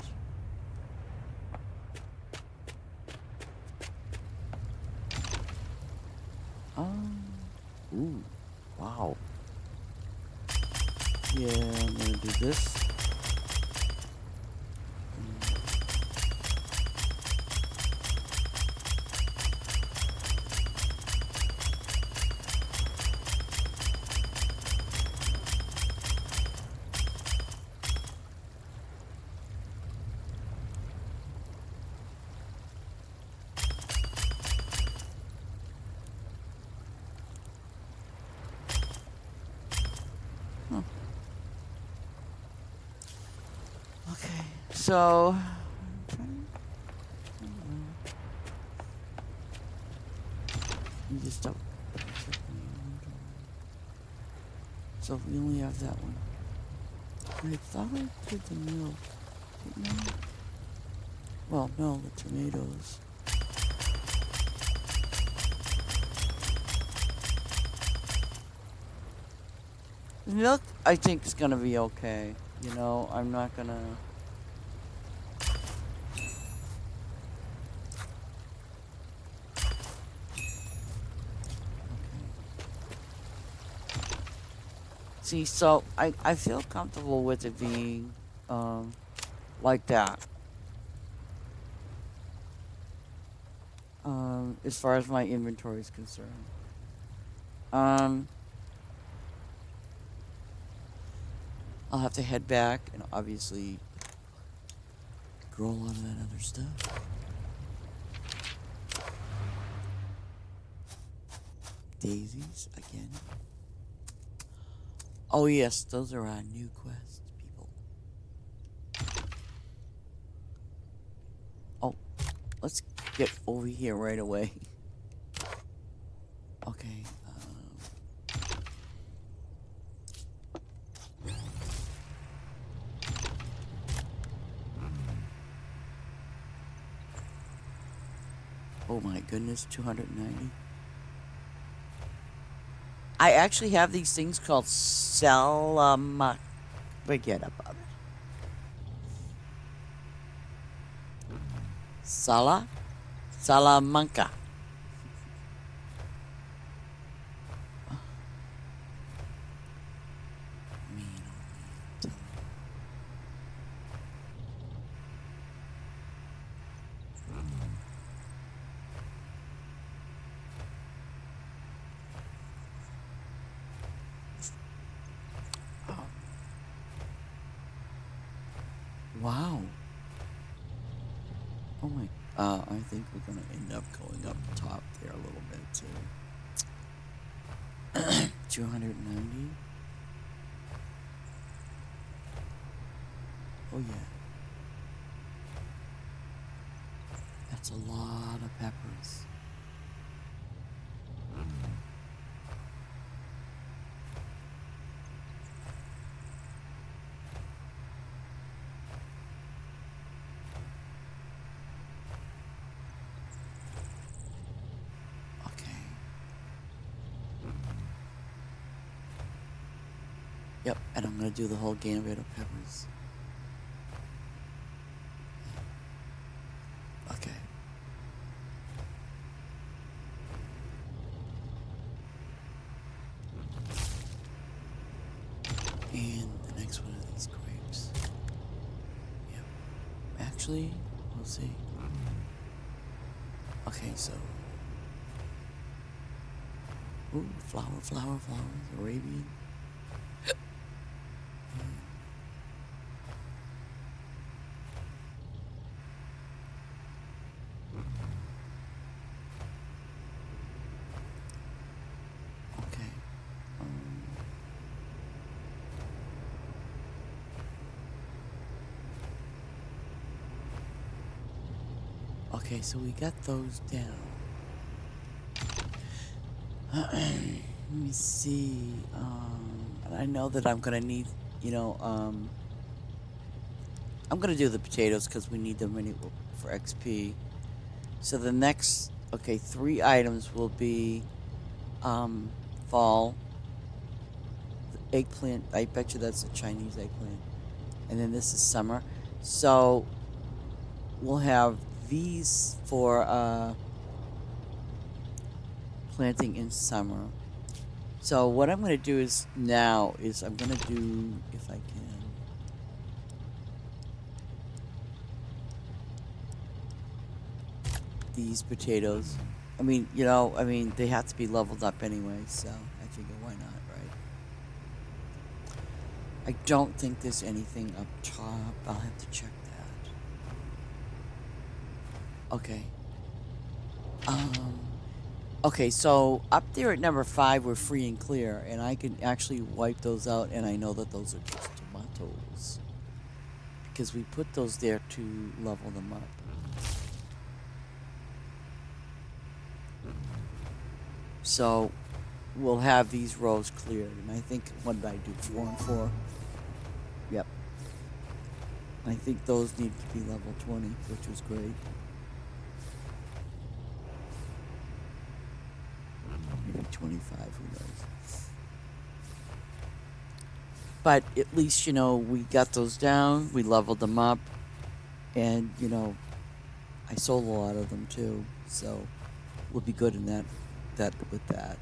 Yeah, I'm gonna do this. Huh. Okay, so you just don't. So we only have that one. I thought I did the milk. Didn't I? Well, no, the tomatoes. The milk, I think, is gonna be okay. You know, I'm not gonna. See, so I feel comfortable with it being like that. As far as my inventory is concerned. Um, I'll have to head back and obviously grow a lot of that other stuff. Daisies again. Oh yes, those are our new quests, people. Oh, let's get over here right away. Okay. Oh my goodness, 290. I actually have these things called Salama. Forget about it. Salamanca. Man, oh man, oh, wow. Oh my. I think we're gonna end up going up top there a little bit too. 290. Oh yeah. That's a lot of peppers. Okay. Yep, and I'm gonna do the whole gambit of peppers. Okay. And the next one of these grapes. Yep. Actually, we'll see. Okay, so. Ooh, flowers, Arabian. Okay. Okay, so we got those down. Let me see. I know that I'm gonna need, you know, I'm gonna do the potatoes because we need them for XP. So the next, okay, 3 items will be, fall, the eggplant. I bet you that's a Chinese eggplant, and then this is summer. So we'll have these for planting in summer. So what I'm going to do is now is I'm going to do, if I can, these potatoes. I mean, they have to be leveled up anyway, so I figure why not, right? I don't think there's anything up top. I'll have to check that. Okay. Okay, so up there at number 5, we're free and clear, and I can actually wipe those out, and I know that those are just tomatoes. Because we put those there to level them up. So we'll have these rows cleared, and I think, what did I do, 4 and 4? Yep. I think those need to be level 20, which was great. Maybe 25, who knows. But at least, we got those down, we leveled them up, and, I sold a lot of them too, so we'll be good in that with that.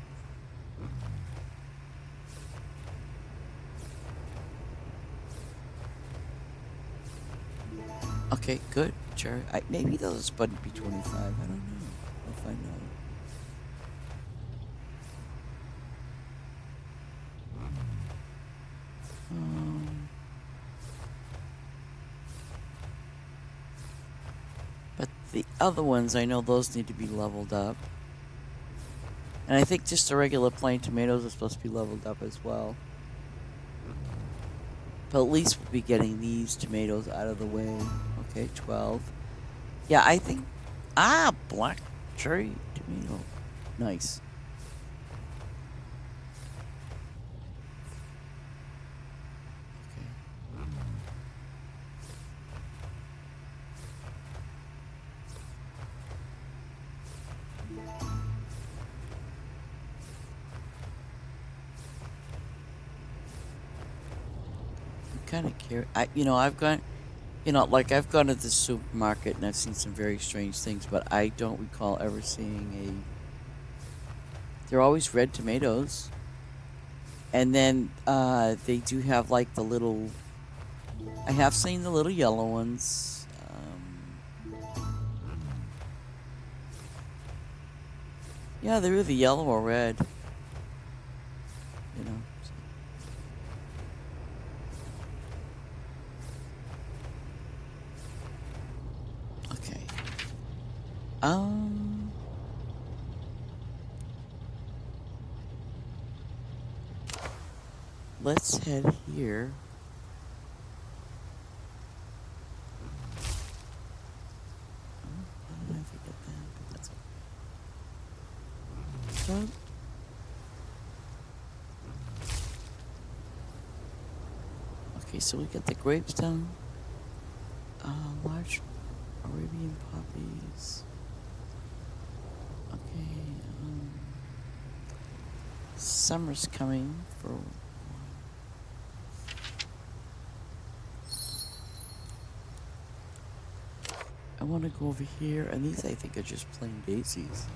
Okay, good. Sure. Maybe those wouldn't be 25. I don't know. I'll find out. But the other ones, I know those need to be leveled up. And I think just the regular plain tomatoes are supposed to be leveled up as well. But at least we'll be getting these tomatoes out of the way. Okay, 12. Yeah, I think... black cherry tomato. Nice. Kind of curious. I've gone, I've gone to the supermarket and I've seen some very strange things, but I don't recall ever seeing they're always red tomatoes. And then they do have like the little, I have seen the little yellow ones. Yeah, they're either yellow or red. Okay. Let's head here. How did I forget that? But that's okay. Okay, so we got the grapes down. Large Arabian poppies. Okay. Summer's coming for... I want to go over here, and these I think are just plain daisies.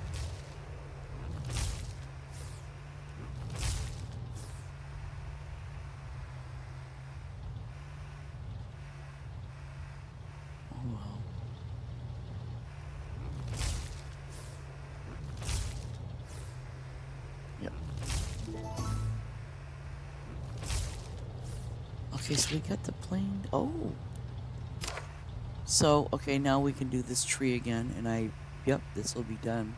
Oh well. Yep. Okay, so we got the plain... Oh! So, okay, now we can do this tree again, and yep, this will be done.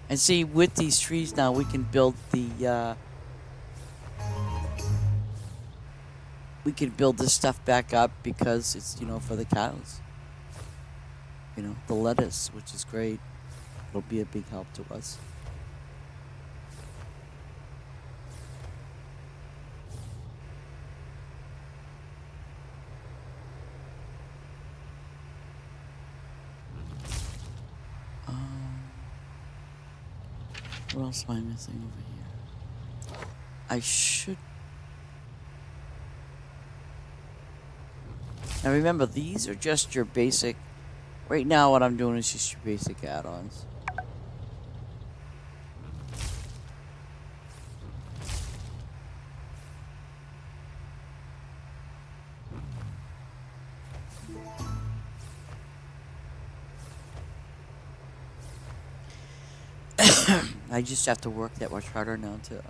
And see, with these trees now, we can build the, we can build this stuff back up because it's, for the cows. The lettuce, which is great. It'll be a big help to us. What else am I missing over here? I should... Now remember, these are just your basic. Right now, what I'm doing is just your basic add-ons. I just have to work that much harder now to,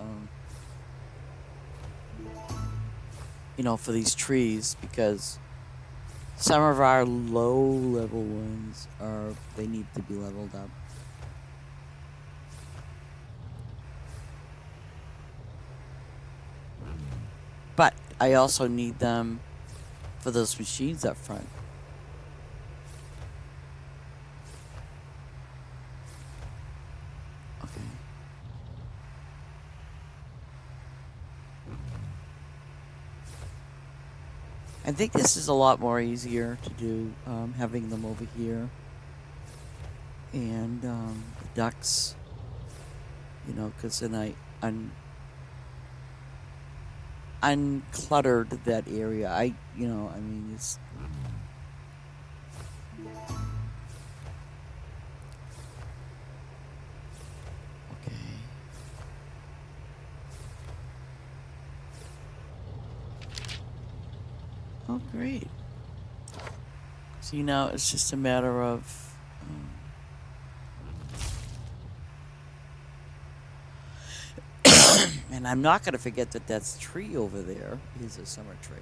for these trees, because some of our low-level ones they need to be leveled up. But I also need them for those machines up front. Okay. I think this is a lot more easier to do, having them over here. And the ducks, because then I uncluttered that area. It's... Okay. Oh, great. See, now it's just a matter of... and I'm not going to forget that that's tree over there is a summer tree.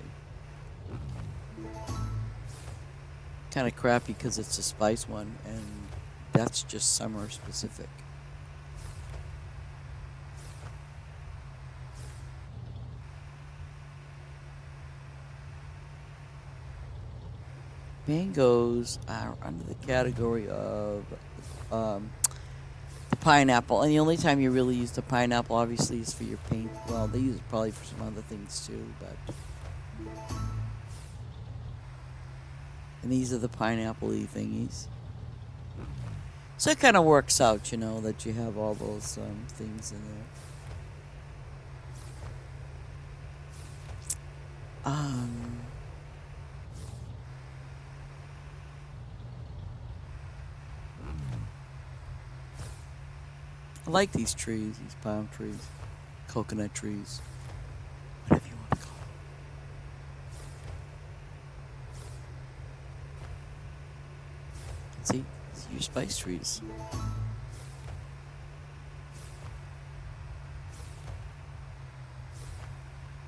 Kind of crappy because it's a spice one, and that's just summer specific. Mangoes are under the category of the pineapple, and the only time you really use the pineapple, obviously, is for your paint. Well, they use it probably for some other things too, but... And these are the pineapple-y thingies. So it kind of works out, that you have all those things in there. I like these trees, these palm trees, coconut trees, whatever you want to call them. See, these are your spice trees.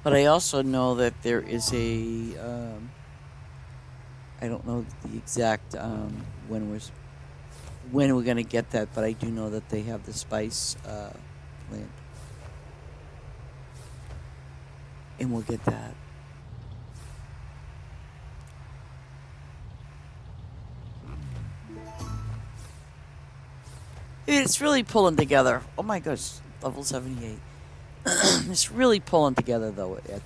But I also know that there is a, I don't know the exact when we're going to get that, but I do know that they have the spice plant. And we'll get that. It's really pulling together. Oh my gosh, level 78. It's really pulling together, though, at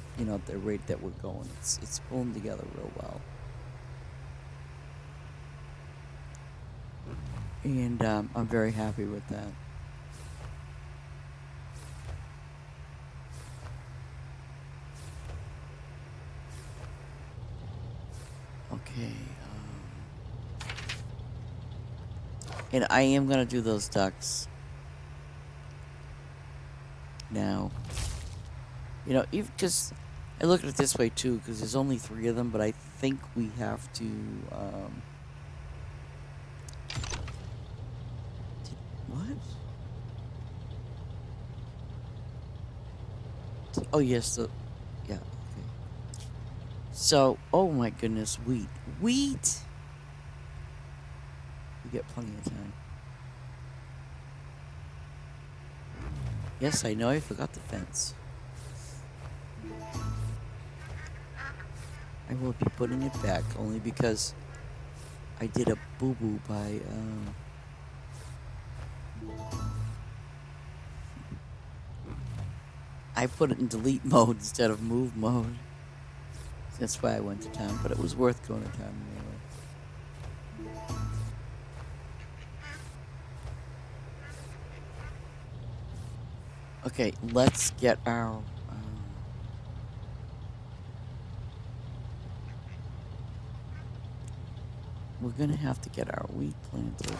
the rate that we're going. It's pulling together real well. And I'm very happy with that. Okay. And I am going to do those ducks. Now. Even because I look at it this way, too, because there's only 3 of them, but I think we have to... What? Oh, yes. Yeah, okay. So, oh my goodness, wheat. Wheat! We get plenty of time. Yes, I know I forgot the fence. I will be putting it back, only because I did a boo-boo by... I put it in delete mode instead of move mode. That's why I went to town, but it was worth going to town anyway. Okay, let's get our... we're going to have to get our wheat planted.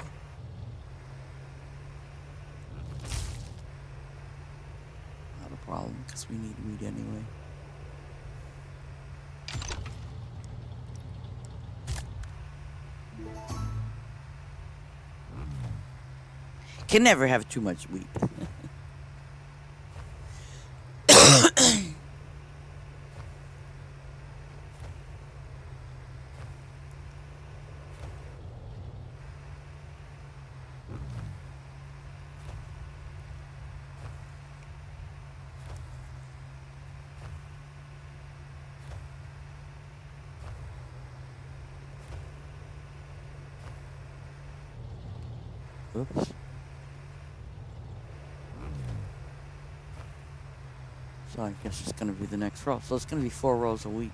Not a problem, because we need wheat anyway. Can never have too much wheat. Oops. So I guess it's going to be the next row. So it's going to be 4 rows of wheat.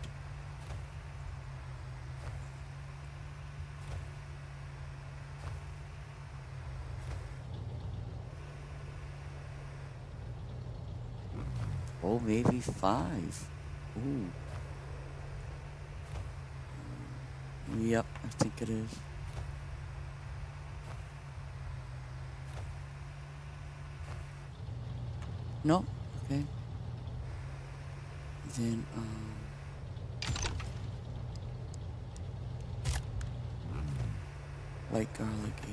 Oh, maybe 5. Ooh. Yep, I think it is. No? Okay. Then, light garlic 80.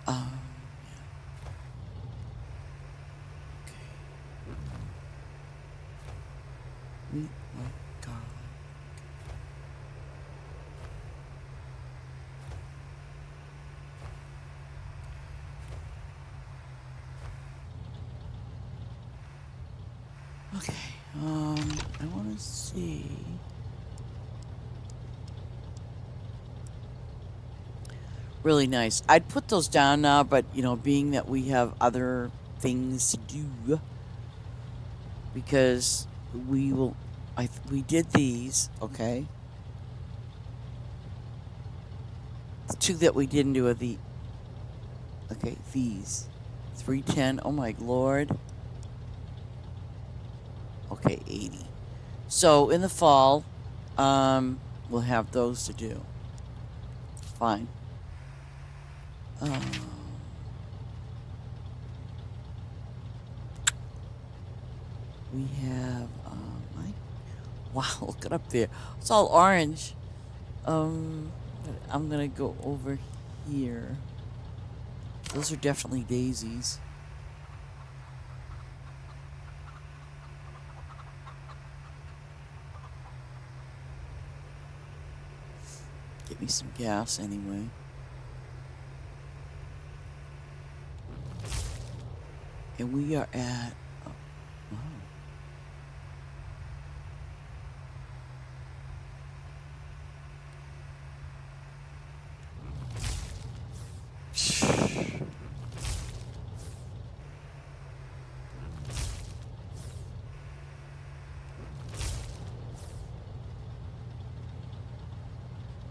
Yeah. Okay. Wheat, white garlic. Okay, I want to see. Really nice. I'd put those down now, but, you know, being that we have other things to do, because we will, we did these, okay? The 2 that we didn't do are the, okay, these. 310, oh my lord. Okay, 80. So in the fall, we'll have those to do. Fine. We have, wow, look it up there. It's all orange. I'm gonna go over here. Those are definitely daisies. Get me some gas anyway. And we are at, oh, wow.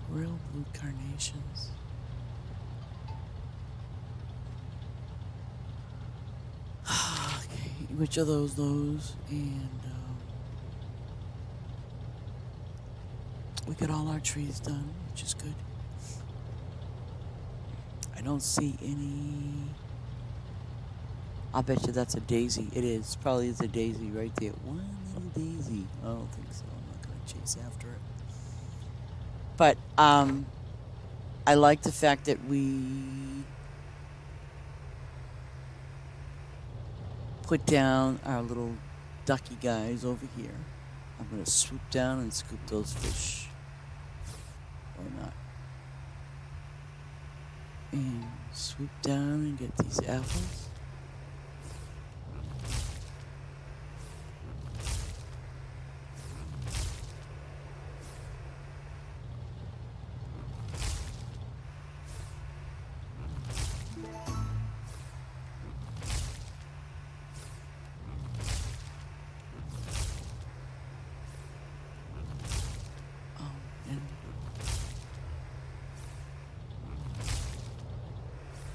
Real blue carnations. Okay, which are those? And we got all our trees done, which is good. I don't see any. I'll bet you that's a daisy. It is. Probably is a daisy right there. One little daisy. I don't think so. I'm not going to chase after it. But I like the fact that we put down our little ducky guys over here. I'm going to swoop down and scoop those fish. Or not. And swoop down and get these apples.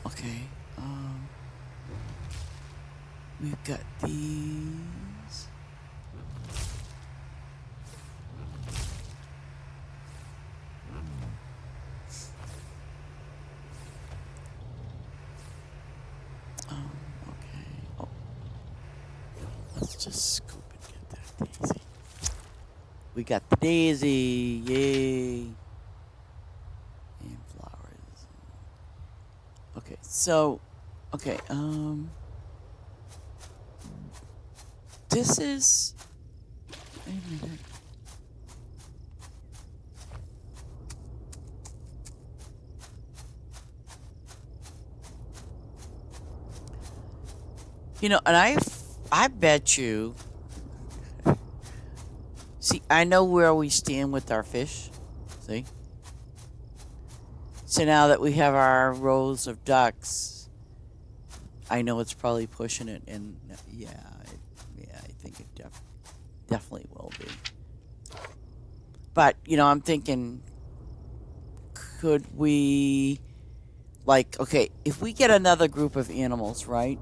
Okay. We've got these. Okay. Oh, let's just scoop and get that daisy. We got the daisy. Yay. And flowers. Okay, so, okay, this is, wait a minute. You know, and I bet you, see, I know where we stand with our fish, see? So now that we have our rows of ducks, I know it's probably pushing it, and yeah, I think it definitely will be. But, you know, I'm thinking, could we, like, okay, if we get another group of animals, right?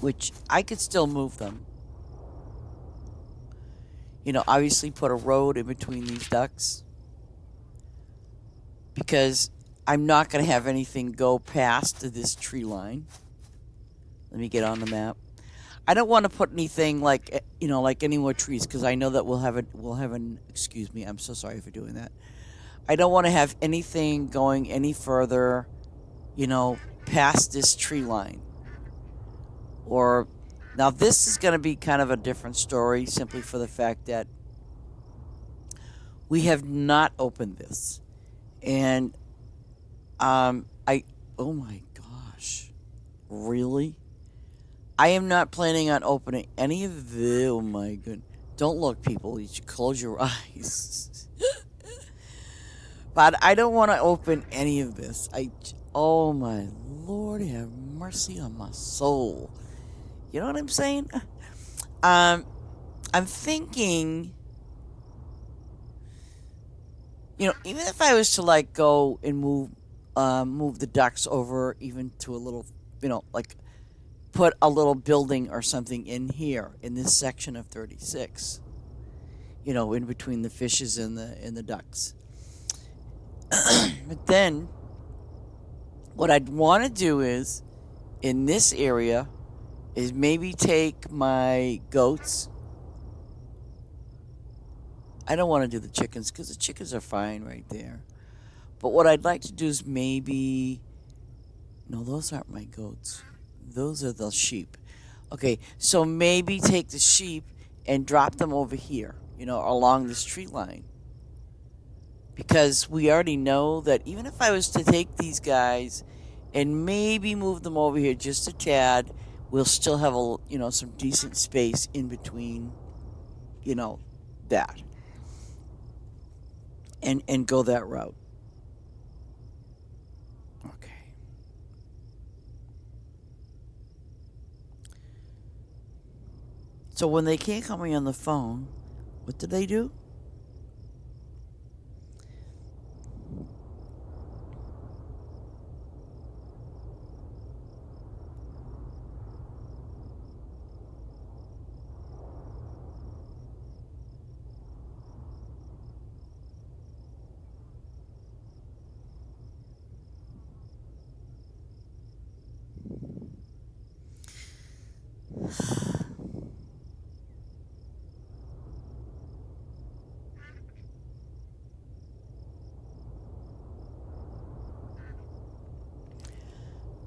Which I could still move them. You know, obviously put a road in between these ducks. Because I'm not going to have anything go past this tree line. Let me get on the map. I don't want to put anything like, you know, like any more trees, because I know that we'll have an, excuse me, I'm so sorry for doing that. I don't want to have anything going any further, you know, past this tree line. Or, now this is going to be kind of a different story, simply for the fact that we have not opened this. And, oh my gosh, really? I am not planning on opening any of the, oh my goodness. Don't look, people, you should close your eyes. But I don't want to open any of this. Oh my Lord, have mercy on my soul. You know what I'm saying? I'm thinking, you know, even if I was to like go and move the ducks over even to a little, you know, like put a little building or something in here in this section of 36. You know, in between the fishes and the ducks. But then, what I'd want to do is, in this area, is maybe take my goats. I don't want to do the chickens because the chickens are fine right there. But what I'd like to do is maybe, no, those aren't my goats. Those are the sheep. Okay, so maybe take the sheep and drop them over here, you know, along this tree line. Because we already know that even if I was to take these guys and maybe move them over here just a tad, we'll still have a, you know, some decent space in between, you know, that. And go that route. Okay. So when they can't call me on the phone, what do they do?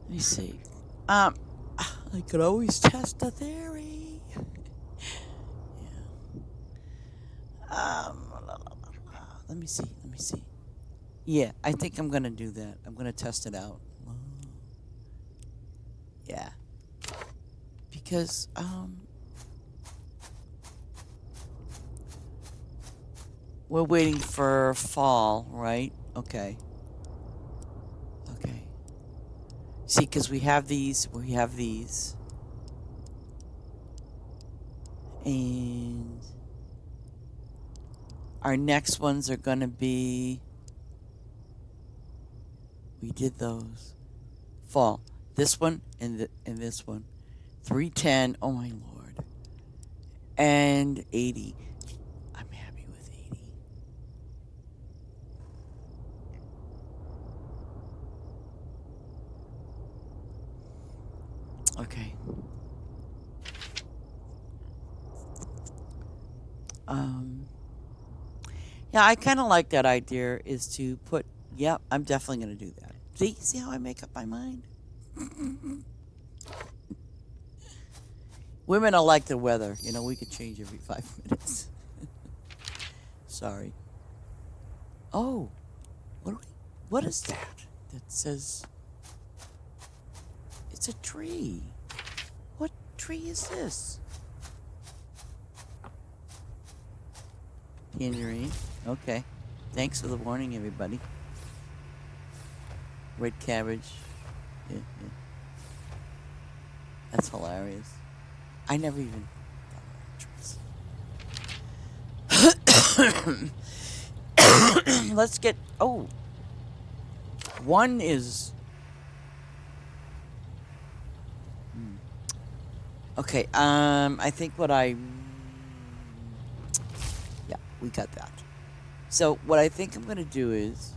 Let me see. I could always test a theory. Yeah. Let me see. Let me see. Yeah, I think I'm gonna do that. I'm gonna test it out. Yeah. Because we're waiting for fall, right? Okay. Okay. See, because we have these, and our next ones are gonna be. We did those. fall. This one and this one. 310. Oh my lord. And 80. I'm happy with 80. Okay. Um yeah, I kind of like that idea is to put yeah, I'm definitely going to do that. See how I make up my mind? Women are like the weather. You know, we could change every 5 minutes. Sorry. Oh, what is that? That says it's a tree. What tree is this? Tangerine. Okay. Thanks for the warning, everybody. Red cabbage. Yeah, yeah. That's hilarious. I never even thought of trees. Let's get. Oh, one is. Okay. I think what I. Yeah, we got that. So what I think I'm gonna do is.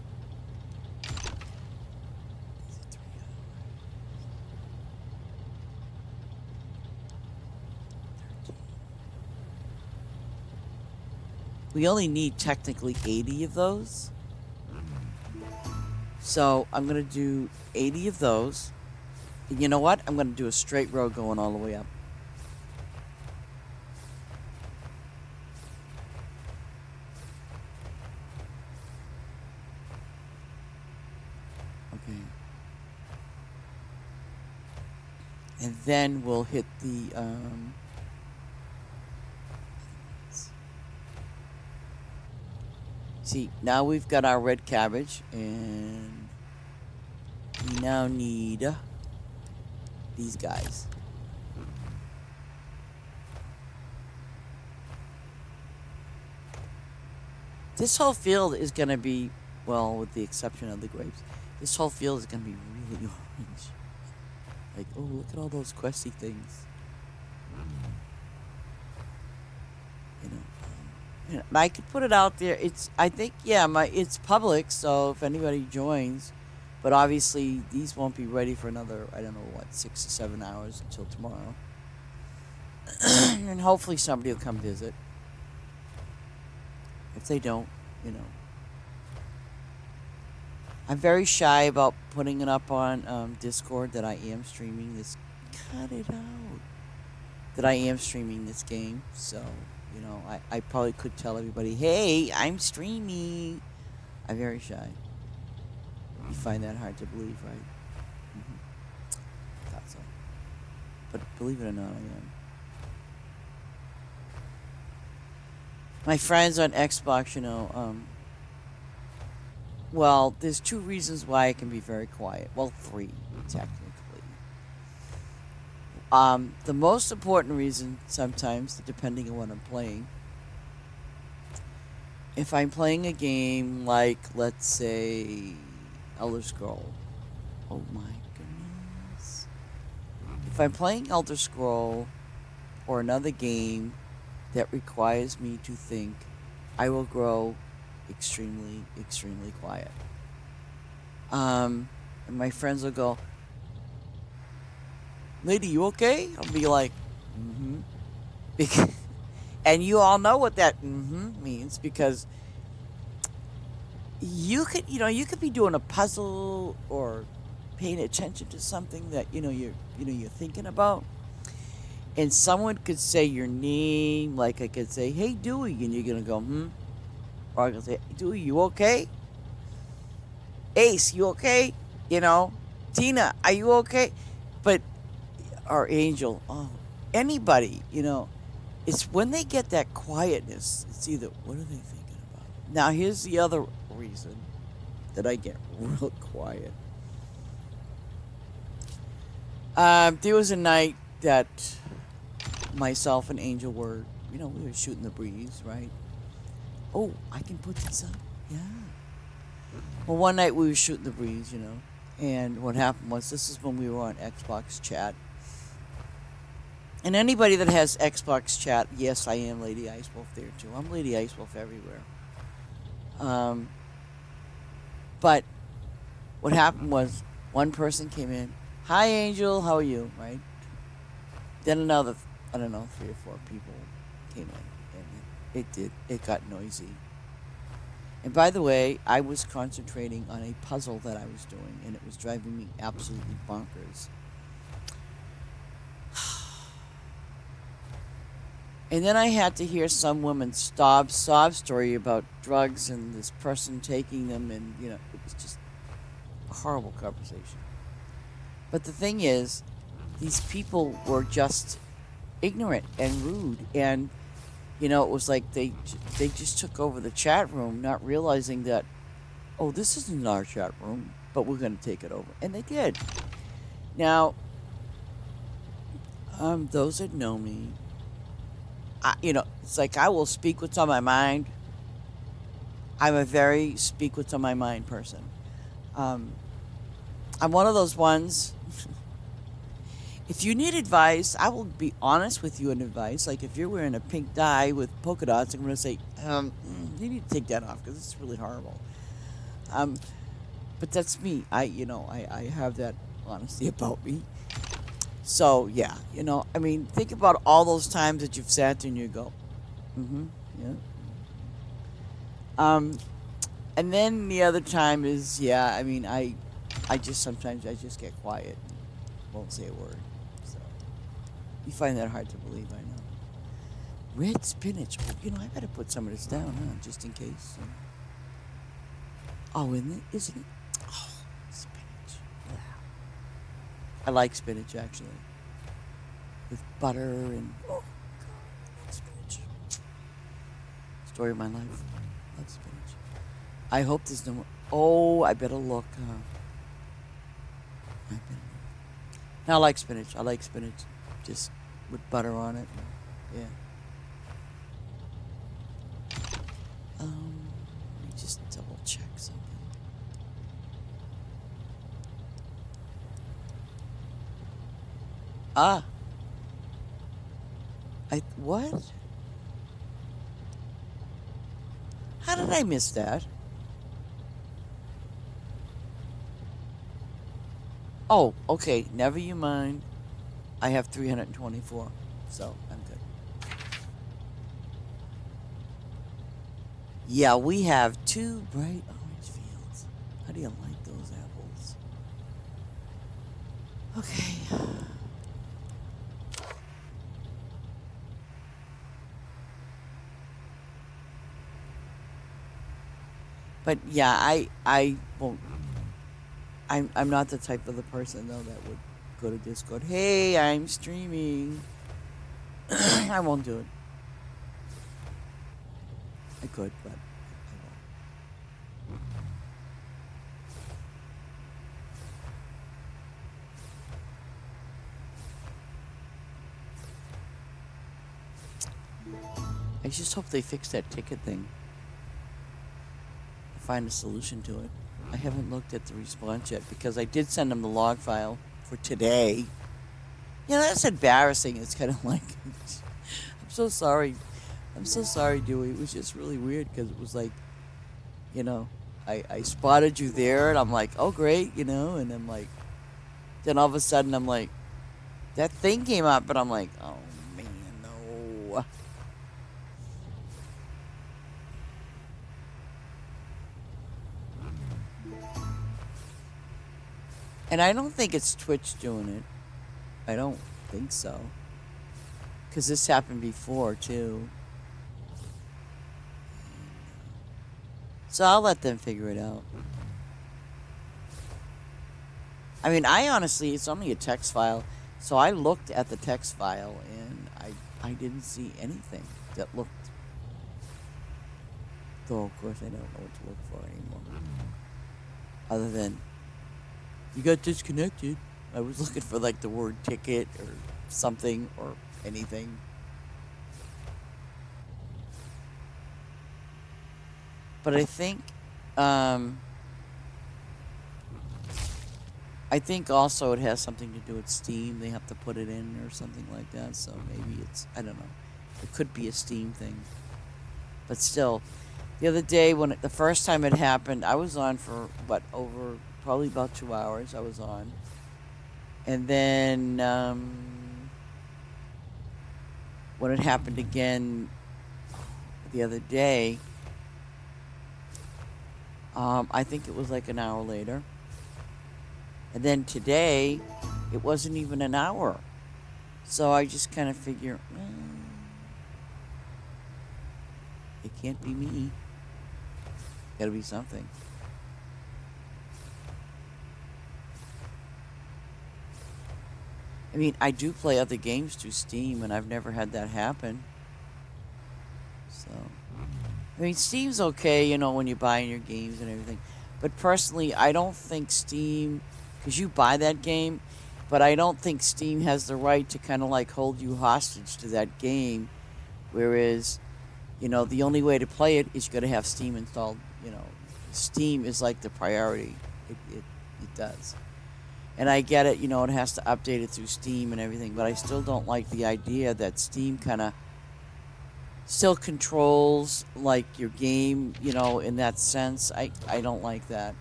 We only need technically 80 of those. So I'm going to do 80 of those. And you know what? I'm going to do a straight row going all the way up. Okay. And then we'll hit the... See, now we've got our red cabbage, and we now need these guys. This whole field is going to be, well, with the exception of the grapes, this whole field is going to be really orange. Like, oh, look at all those questy things. And I could put it out there. I think, yeah, it's public, so if anybody joins, but obviously these won't be ready for another, I don't know what, 6 to 7 hours until tomorrow. And hopefully somebody will come visit. If they don't, you know. I'm very shy about putting it up on Discord that I am streaming this. Cut it out. That I am streaming this game, so... You know, I probably could tell everybody, hey, I'm streaming. I'm very shy. You find that hard to believe, right? Mm-hmm. Thought so. But believe it or not, I am. My friends on Xbox, you know, well, there's 2 reasons why I can be very quiet. Well, 3, technically. The most important reason, sometimes, depending on what I'm playing, if I'm playing a game like, let's say, Elder Scroll. Oh my goodness. If I'm playing Elder Scroll or another game that requires me to think, I will grow extremely, extremely quiet. And my friends will go, Lady, you okay? I'll be like, mm-hmm. And you all know what that means, because you could be doing a puzzle or paying attention to something that you're thinking about, and someone could say your name, like I could say, hey Dewey, and you're gonna go or I could say, Dewey, you okay? Ace, you okay? Tina, are you okay? But or Angel, anybody, it's when they get that quietness, it's either, what are they thinking about? Now, here's the other reason that I get real quiet. There was a night that myself and Angel were, we were shooting the breeze, right? Oh, I can put this up? Yeah. Well, one night we were shooting the breeze, And what happened was, this is when we were on Xbox chat. And anybody that has Xbox chat, yes, I am Ladyicewolf there too. I'm Ladyicewolf everywhere. Um, but what happened was, one person came in, "Hi, Angel, how are you?" Right? Then another, I don't know, 3 or 4 people came in, and it got noisy. And by the way, I was concentrating on a puzzle that I was doing, and it was driving me absolutely bonkers. And then I had to hear some woman's sob story about drugs and this person taking them, and it was just a horrible conversation. But the thing is, these people were just ignorant and rude, and it was like they just took over the chat room, not realizing that, oh, this isn't our chat room, but we're going to take it over, and they did. Now, those that know me, it's like I will speak what's on my mind. I'm a very speak what's on my mind person. Um, I'm one of those ones. If you need advice, I will be honest with you in advice. Like if you're wearing a pink dye with polka dots, I'm going to say, you need to take that off because it's really horrible. Um, but that's me. I have that honesty about me. So yeah, I mean, think about all those times that you've sat there and you go, mm-hmm, yeah. And then the other time is, yeah, I mean, I just sometimes I just get quiet and won't say a word. So you find that hard to believe, I know. Red spinach. Oh, I better put some of this down, huh? Just in case. Oh, isn't it? Oh, spinach. Yeah. I like spinach actually, with butter and oh god, spinach. Story of my life. Love spinach. I hope there's no more. Oh, I better look. I better look. Now, I like spinach. I like spinach just with butter on it. Yeah. Let me just double check something. Ah. What? How did I miss that? Oh, okay. Never you mind. I have 324, so I'm good. Yeah, we have 2 bright orange fields. How do you like those apples? Okay. But yeah, I won't. I'm not the type of the person though that would go to Discord. Hey, I'm streaming. I won't do it. I could, but I won't. I just hope they fix that ticket thing. Find a solution to it. I haven't looked at the response yet because I did send them the log file for today. That's embarrassing. It's kind of like, I'm so sorry. I'm so sorry, Dewey. It was just really weird because it was like, I spotted you there and I'm like, oh, great, and I'm like, then all of a sudden I'm like, that thing came up, but I'm like, oh, man, no. And I don't think it's Twitch doing it. I don't think so. Because this happened before, too. So I'll let them figure it out. I mean, it's only a text file. So I looked at the text file and I didn't see anything that looked. Though, of course, I don't know what to look for anymore. Other than, you got disconnected. I was looking for like the word ticket or something or anything. But I think, I think also it has something to do with Steam. They have to put it in or something like that. So maybe it's, I don't know. It could be a Steam thing. But still, the other day when the first time it happened, I was on for over probably about 2 hours. I was on, and then when it happened again the other day, I think it was like an hour later, and then today, it wasn't even an hour. So I just kind of figure, well, it can't be me. Got to be something. I mean, I do play other games through Steam, and I've never had that happen. So, I mean, Steam's okay, you know, when you're buying your games and everything. But personally, I don't think Steam, because you buy that game, but I don't think Steam has the right to kind of like hold you hostage to that game. Whereas, you know, the only way to play it is you got to have Steam installed. You know, Steam is like the priority. It does. And I get it, you know, it has to update it through Steam and everything, but I still don't like the idea that Steam kind of still controls, like, your game, you know, in that sense. I don't like that.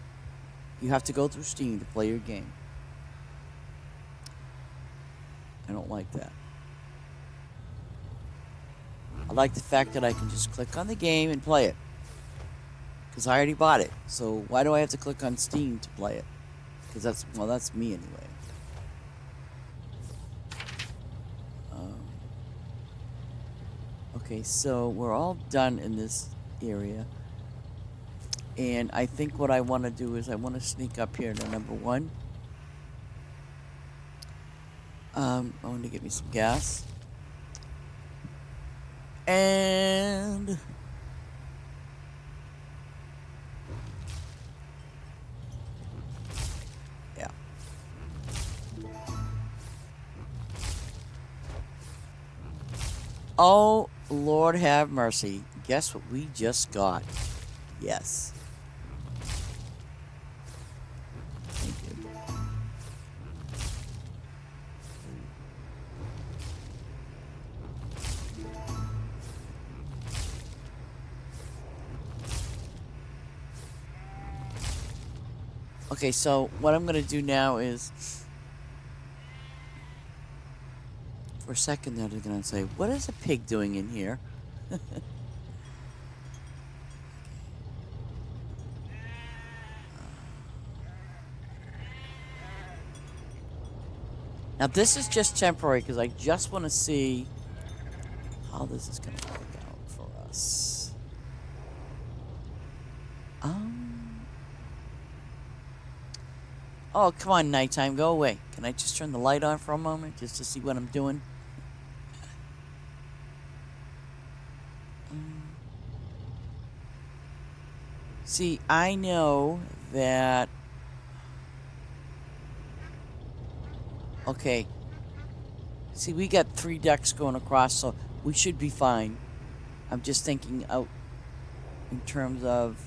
You have to go through Steam to play your game. I don't like that. I like the fact that I can just click on the game and play it. Because I already bought it. So why do I have to click on Steam to play it? Because that's me anyway. Okay, so we're all done in this area. And I think what I want to do is I want to sneak up here to number 1. I want to get me some gas. And yeah. Oh, Lord have mercy. Guess what we just got? Yes. Thank you. Okay, so what I'm going to do now is, for a second there, they're going to say, what is a pig doing in here? Now, this is just temporary because I just want to see how this is going to work out for us. Oh, come on, nighttime, go away. Can I just turn the light on for a moment just to see what I'm doing? See, I know that... Okay. See, we got 3 ducks going across, so we should be fine. I'm just thinking out in terms of...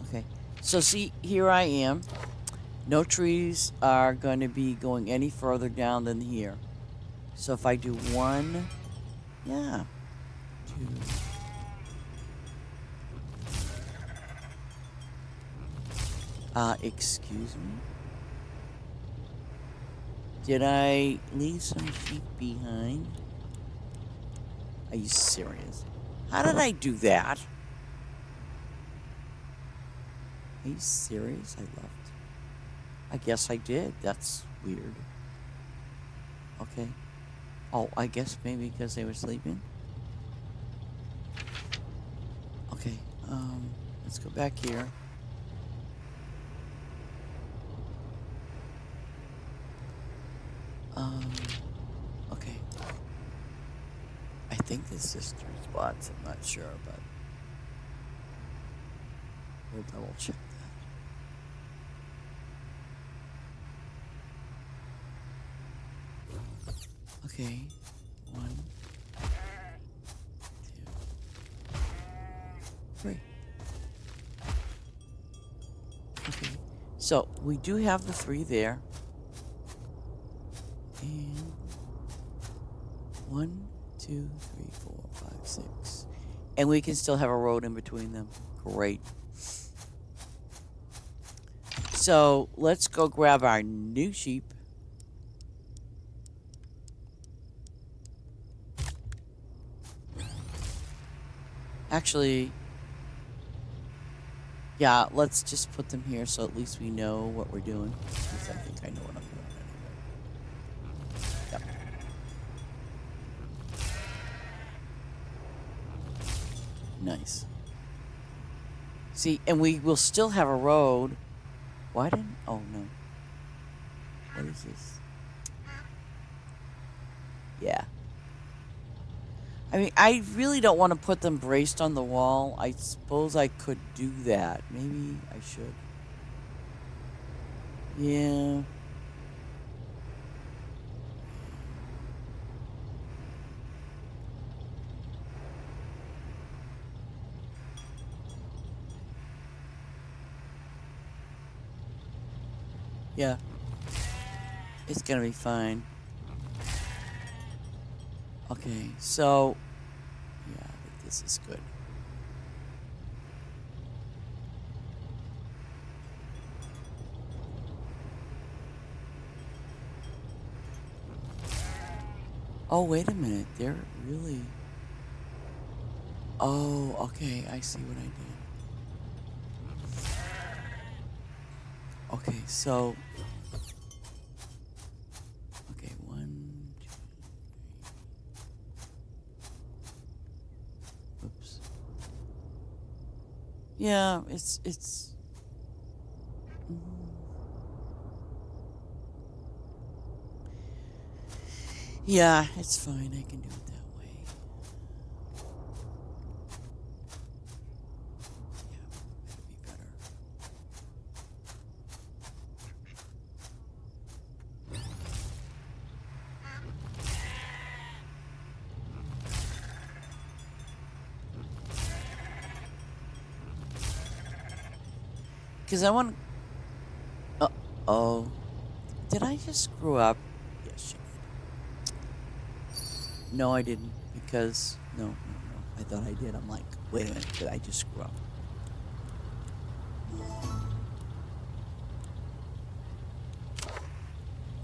Okay. So, see, here I am. No trees are going to be going any further down than here. So if I do 1... Yeah. 2... excuse me? Did I leave some sheep behind? Are you serious? How did I do that? Are you serious? I left. I guess I did. That's weird. Okay. Oh, I guess maybe because they were sleeping? Okay, let's go back here. Okay. I think this is 3 spots. I'm not sure, but we'll double check that. Okay. 1, 2, 3. Okay. So we do have the 3 there. And 1, 2, 3, 4, 5, 6. And we can still have a road in between them. Great. So let's go grab our new sheep. Actually, yeah, let's just put them here so at least we know what we're doing. Because I think I know what I'm doing anyway. Yep. Nice. See, and we will still have a road. Why didn't... Oh, no. What is this? Yeah. I mean, I really don't want to put them braced on the wall. I suppose I could do that. Maybe I should. Yeah. Yeah. It's gonna be fine. Okay, so... Yeah, I think this is good. Oh, wait a minute. They're really... Oh, okay. I see what I did. Okay, so... Okay, 1, 2, 3. Oops. Yeah, it's... mm. Yeah, it's fine. I can do it that way. Yeah, it'll be better. Because I want... Oh. Did I just screw up? Yes, you did. No, I didn't. Because... No. I thought I did. I'm like, wait a minute. Did I just screw up?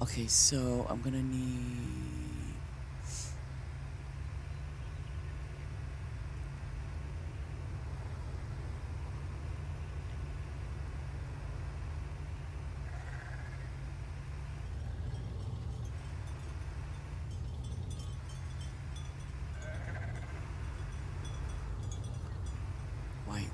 Okay, so I'm gonna need... White.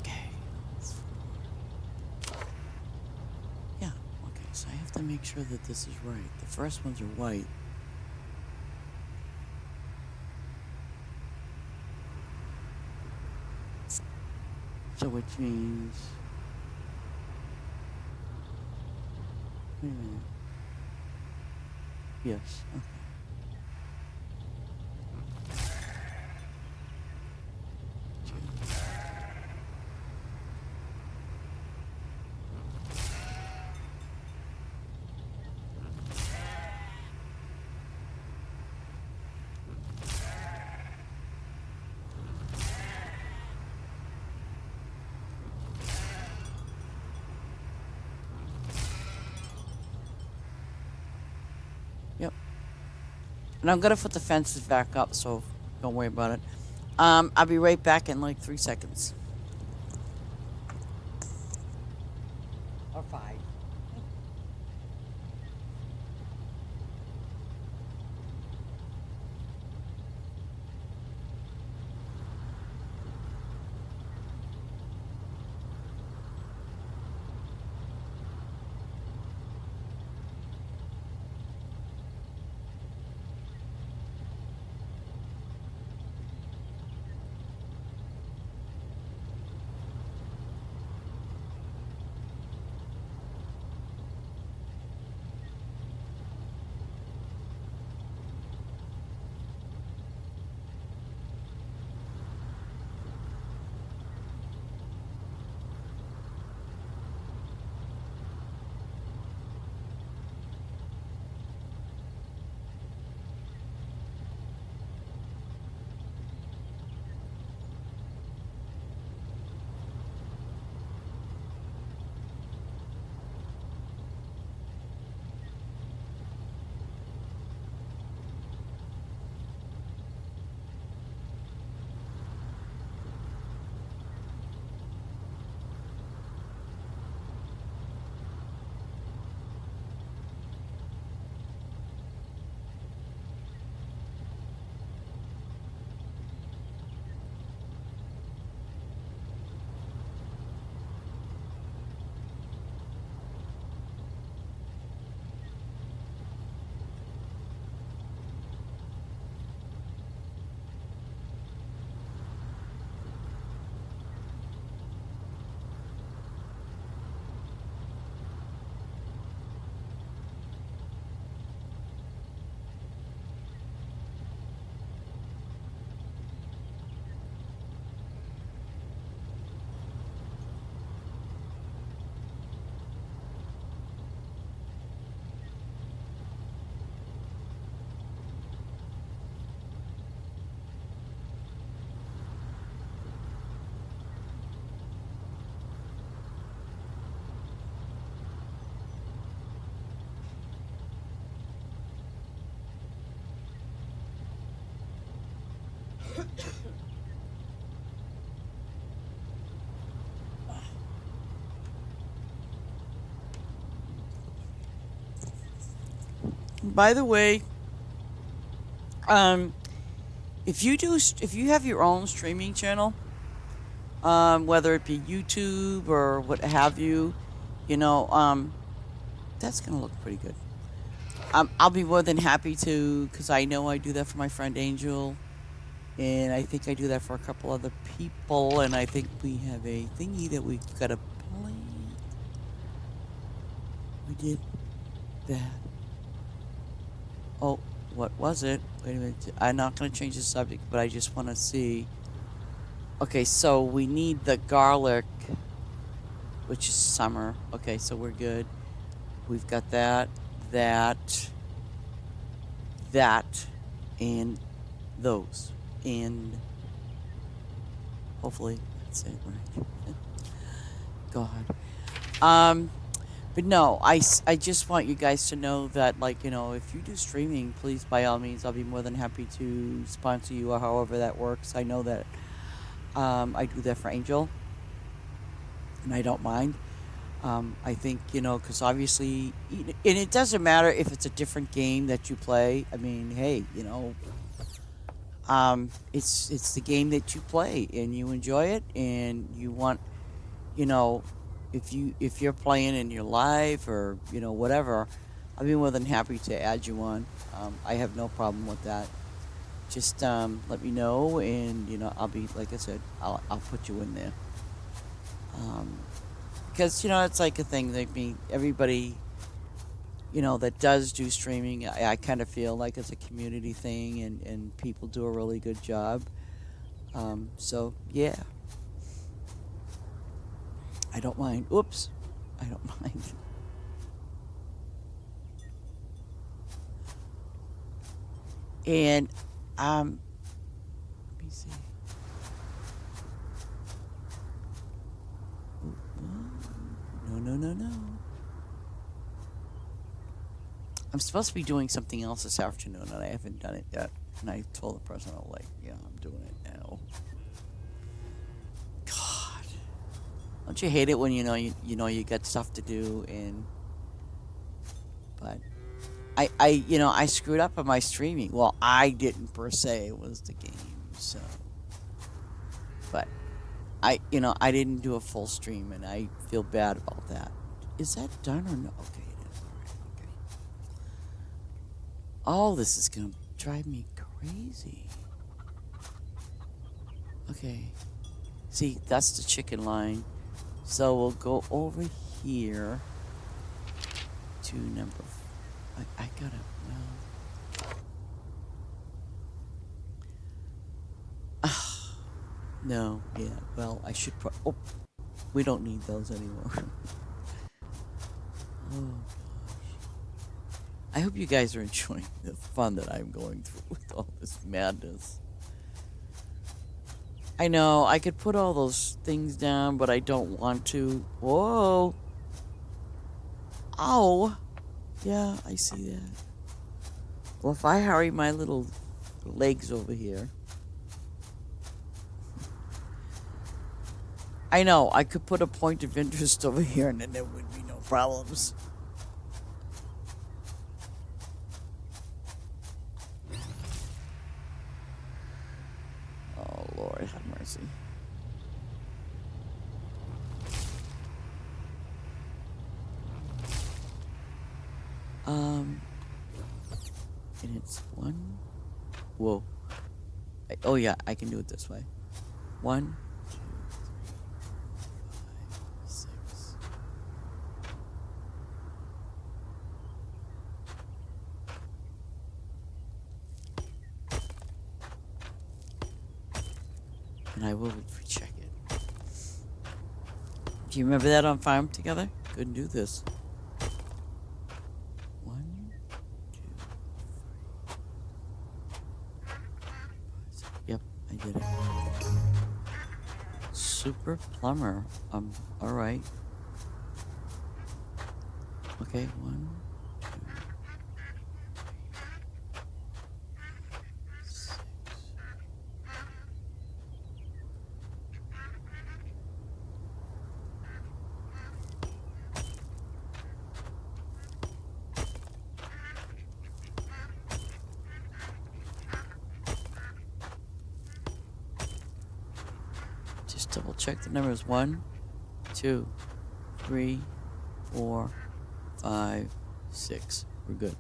Okay. Yeah, okay, so I have to make sure that this is right. The first ones are white. So which means... Wait a minute. Yes, okay. Yep. And I'm gonna put the fences back up, so don't worry about it. I'll be right back in like 3 seconds. Or 5. By the way, um, if you have your own streaming channel, whether it be YouTube or what have you, you know, that's gonna look pretty good. I'll be more than happy to, because I know I do that for my friend Angel, and I think I do that for a couple other people, and I think we have a thingy that we've got to play. We did that. Oh, what was it? Wait a minute. I'm not going to change the subject, but I just want to see. Okay, so we need the garlic, which is summer. Okay, so we're good. We've got that, that, that, and those. And hopefully that's it, right? God. Um, but no, I just want you guys to know that, like, you know, if you do streaming, please, by all means, I'll be more than happy to sponsor you or however that works. I know that I do that for Angel, and I don't mind. I think, you know, because obviously, and it doesn't matter if it's a different game that you play. I mean, hey, you know, it's the game that you play and you enjoy it, and you want, you know, if you're playing in your live or you know whatever, I'd be more than happy to add you on. I have no problem with that. Just let me know, and you know I'll be, like I said, I'll put you in there. Um, because you know it's like a thing. Like me, everybody, you know, that does do streaming, I kind of feel like it's a community thing, and people do a really good job. So yeah, I don't mind. Oops, I don't mind. And um, let me see. No, no, no, no. I'm supposed to be doing something else this afternoon, and I haven't done it yet. And I told the person, I'm like, yeah, I'm doing it now. God, don't you hate it when you know you got stuff to do, and but you know I screwed up on my streaming. Well, I didn't per se. It was the game. So, but you know I didn't do a full stream, and I feel bad about that. Is that done or no? Okay, it is. All right. Okay. Oh, this is gonna drive me crazy. Okay. See, that's the chicken line. So we'll go over here to number. I gotta. Well. No. Yeah. Well, I should. Oh, we don't need those anymore. Oh. I hope you guys are enjoying the fun that I'm going through with all this madness. I know I could put all those things down, but I don't want to. Whoa. Oh. Yeah, I see that. Well, if I hurry my little legs over here. I know, I could put a point of interest over here and then there would be no problems. Oh, Lord, have mercy. And it's one. Whoa. Oh, yeah, I can do it this way. 1, 2, 5, 6. And I will recheck it. Do you remember that on Farm Together? Couldn't do this. 1, 2, 3. Yep, I did it. Super plumber. All right. Okay, 1, 2, 3, 6. double check the numbers. 1, 2, 3, 4, 5, 6. We're good.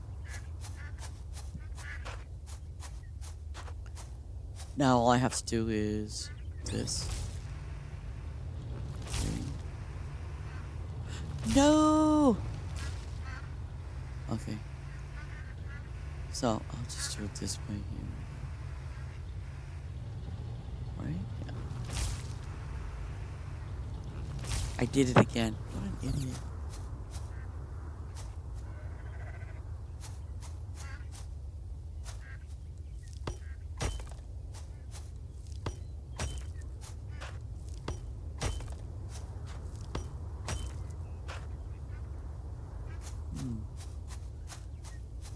Now all I have to do is this. 3. No! Okay. So I'll just do it this way here. Right? Yeah. I did it again. What an idiot.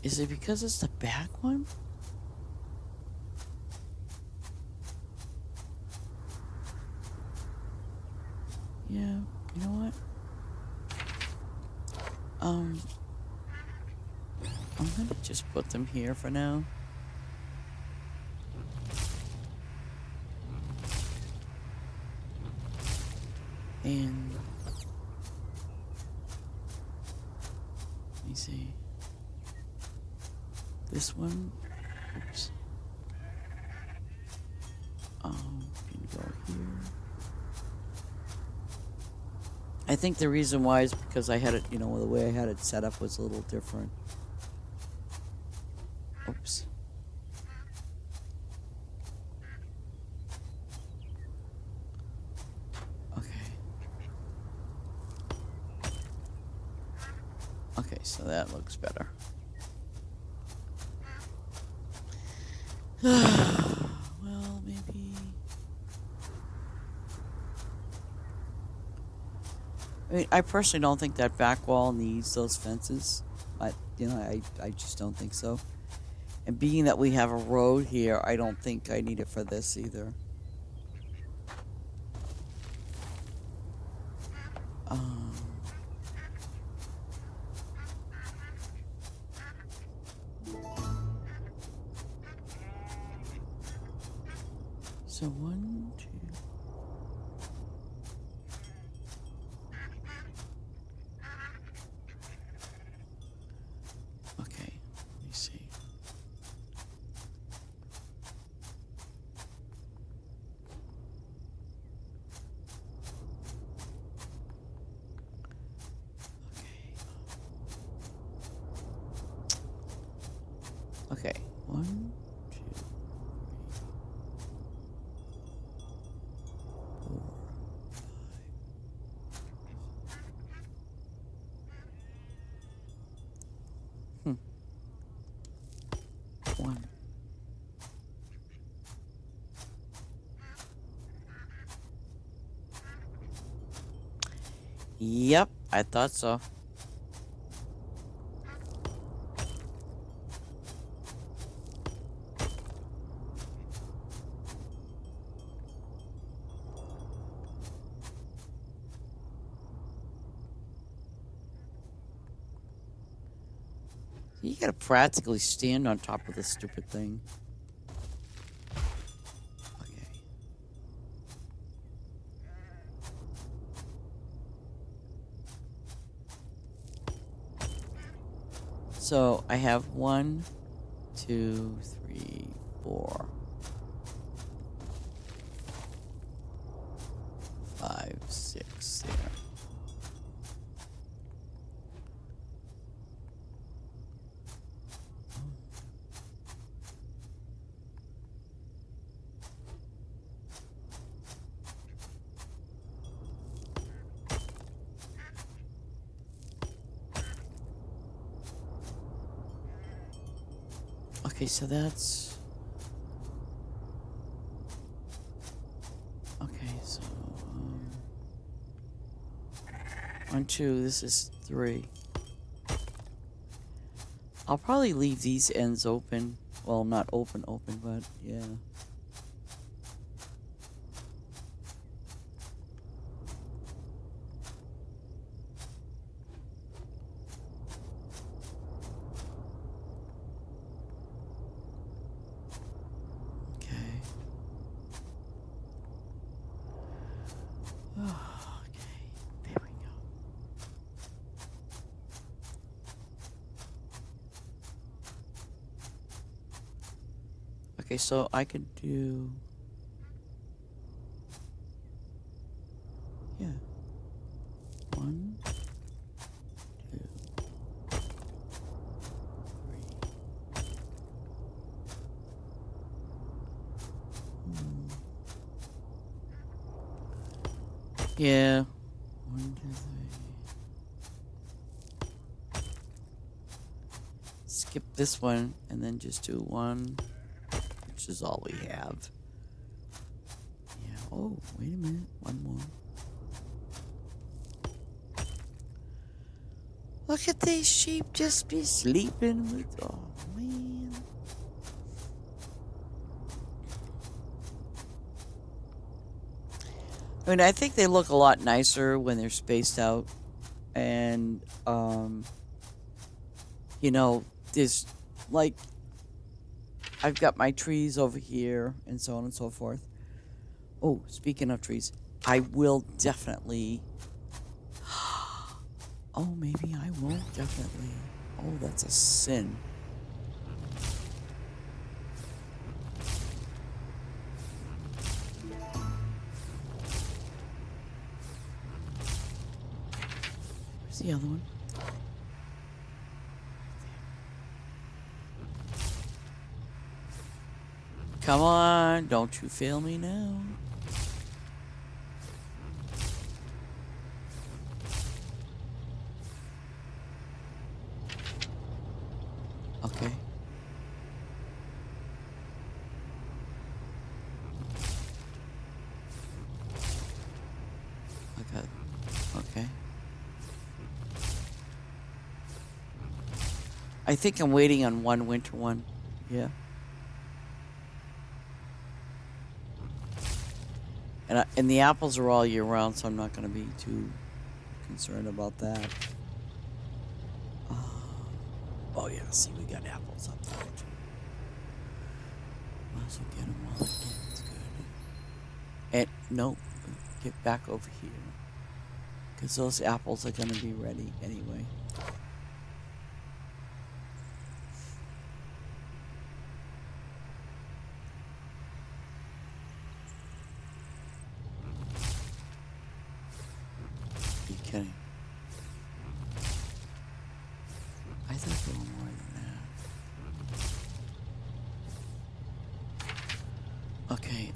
Is it because it's the back one? Yeah, you know what? I'm gonna just put them here for now. And let me see. This one, oops. Can go here. I think the reason why is because I had it, the way I had it set up was a little different. Oops. Okay. Okay, so that looks better. Well, maybe. I mean, I personally don't think that back wall needs those fences. I just don't think so. And being that we have a road here, I don't think I need it for this either. So 1, 2. Okay, let me see. Okay. 1, 2, 3, 4, 5. 1. Yep, I thought so. You gotta practically stand on top of this stupid thing. Okay. So I have 1, 2, 3, 4, 5, 6 there. Okay, so that's... Okay, so... 1, 2, this is 3. I'll probably leave these ends open. Well, not open, but yeah. Okay, there we go. Okay, so I could do... Yeah. 1, 2, 3. Yeah. 1, 2, 3. Skip this one and then just do 1, which is all we have. Yeah. Oh, wait a minute. One more. Look at these sheep just be sleeping with... Oh, man. I mean, I think they look a lot nicer when they're spaced out. And, you know, there's, like, I've got my trees over here and so on and so forth. Oh, speaking of trees, I will definitely... Oh, maybe I won't definitely. Oh, that's a sin. Where's the other one? Come on, don't you fail me now. Okay. Okay. I think I'm waiting on one winter one. Yeah. And the apples are all year round, so I'm not going to be too concerned about that. Oh yeah, see, we got apples up there too. Might as well get them while I can. It's good. And no, get back over here, because those apples are going to be ready anyway. Are you kidding? I thought there were more than that. Okay,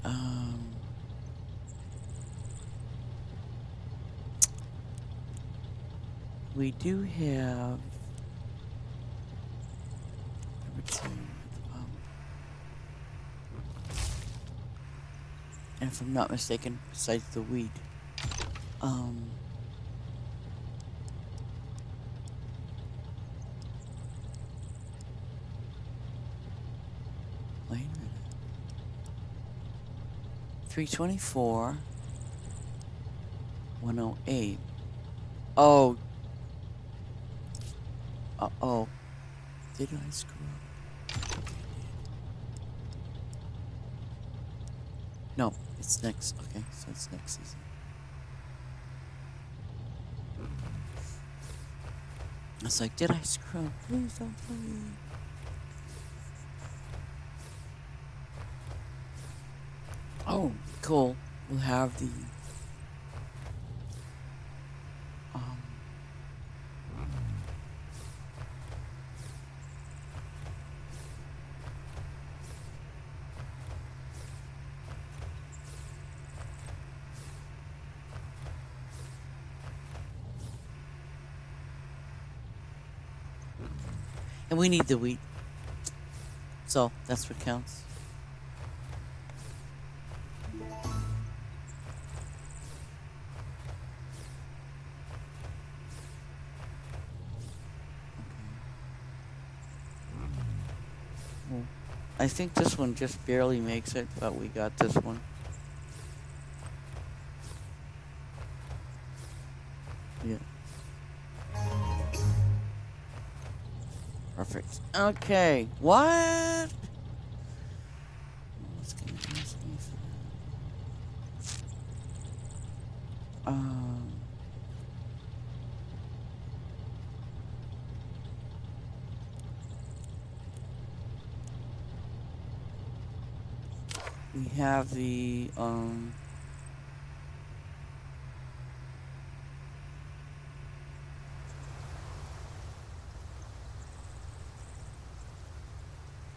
we do have... I would say... and if I'm not mistaken, besides the wheat, wait a minute. 324, 108. Oh. Uh-oh. Did I screw up? No, it's next. Okay, so it's next season. I was like, did I screw up? Please don't tell me. Oh, cool. We'll have the... and we need the wheat. So, that's what counts. I think this one just barely makes it, but we got this one. Yeah. Perfect. Okay. What? What's gonna ask me for that? We have the,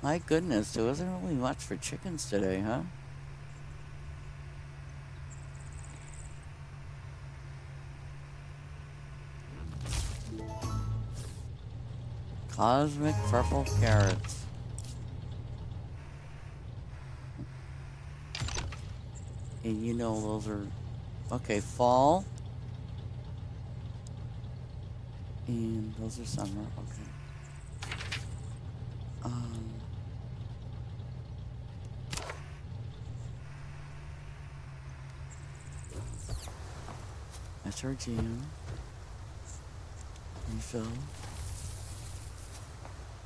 my goodness, there wasn't really much for chickens today, huh? Cosmic purple carrots. And you know those are, okay, fall. And those are summer, okay. That's our jam. Refill.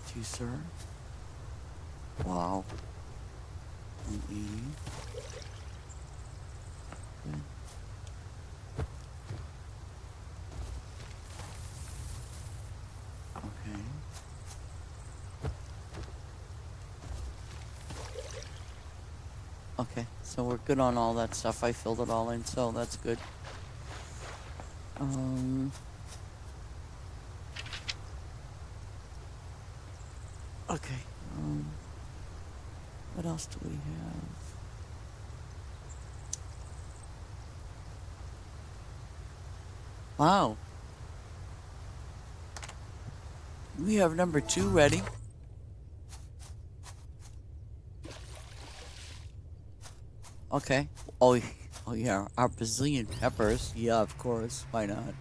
Juicer. Wow. And E. Good. Okay. Okay, so we're good on all that stuff. I filled it all in, so that's good. Okay. What else do we have? Wow. We have number 2 ready. Okay. Oh, oh yeah, our bazillion peppers. Yeah, of course. Why not?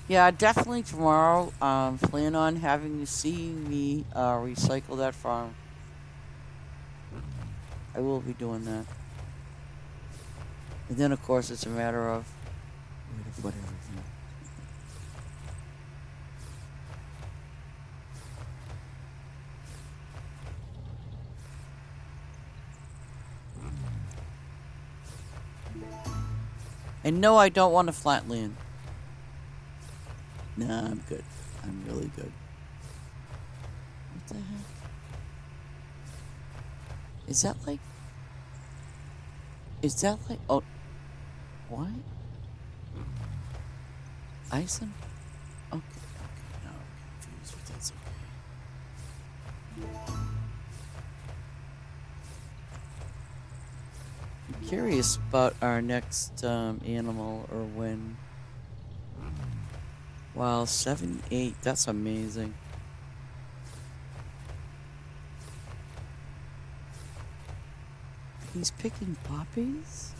Yeah, definitely tomorrow. Plan on having you see me recycle that farm. I will be doing that. And then, of course, it's a matter of where to put everything. And no, I don't want a flat land. Nah, I'm good. I'm really good. What the heck? Is that like... Is that like... Oh... What? Ison? Okay, okay. Now I'm confused, but that's okay. I'm curious about our next animal or when... Wow, 7, 8. That's amazing. He's picking poppies?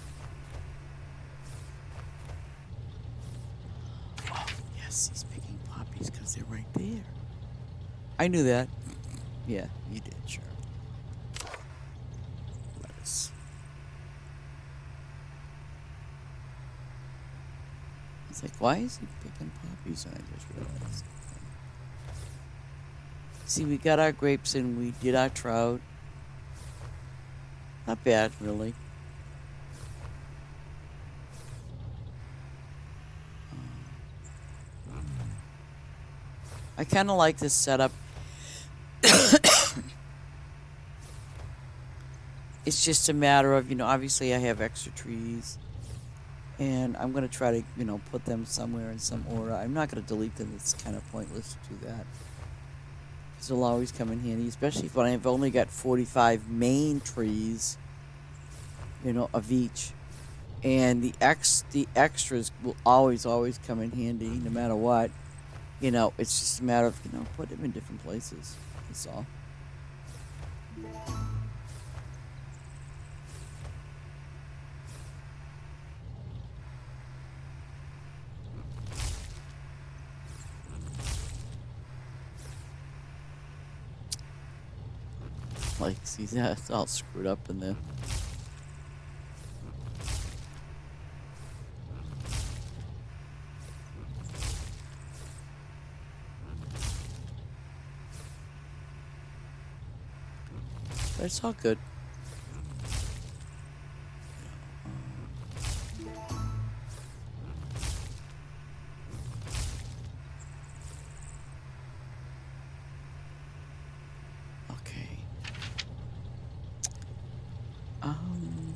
Oh, yes, he's picking poppies because they're right there. I knew that. Yeah, you did, sure. Lettuce. It's like, why is he picking poppies? And I just realized. See, we got our grapes and we did our trout. Not bad, really. I kind of like this setup. It's just a matter of, obviously I have extra trees. And I'm going to try to, put them somewhere in some order. I'm not going to delete them. It's kind of pointless to do that. Because they'll always come in handy, especially when I've only got 45 main trees, of each. And the extras will always come in handy no matter what. It's just a matter of, put them in different places. That's all. Like, see, that's all screwed up in there. But it's all good. Okay. Um.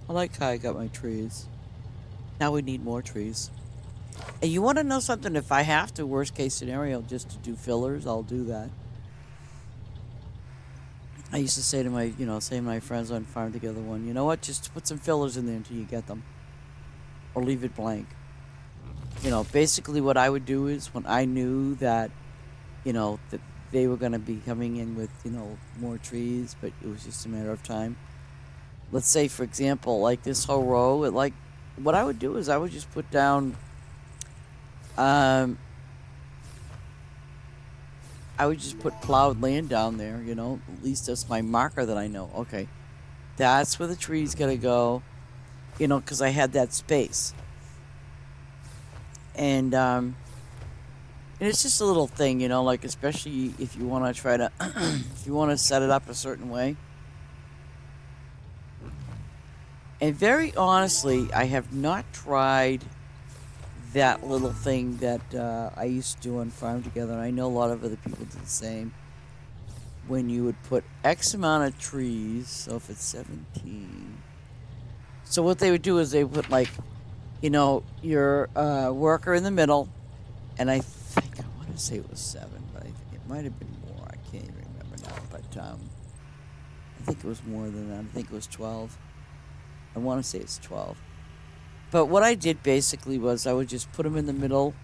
I like how I got my trees. Now we need more trees. And you want to know something? If I have to, worst case scenario, just to do fillers, I'll do that. I used to say to my, say to my friends on Farm Together one, you know what? Just put some fillers in there until you get them, or leave it blank. Basically what I would do is when I knew that, that they were going to be coming in with, more trees, but it was just a matter of time. Let's say, for example, like this whole row, what I would do is I would just put down, um, I would just put plowed land down there, at least that's my marker that I know. Okay, that's where the tree's gonna go, because I had that space. And it's just a little thing, like especially if you want to try to, if you want to set it up a certain way. And very honestly, I have not tried that little thing that I used to do on Farm Together, and I know a lot of other people do the same. When you would put X amount of trees, so if it's 17. So what they would do is they would put your worker in the middle, and I think I want to say it was 7, but I think it might have been more. I can't even remember now, but I think it was more than that. I think it was 12. I want to say it's 12. But what I did basically was I would just put them in the middle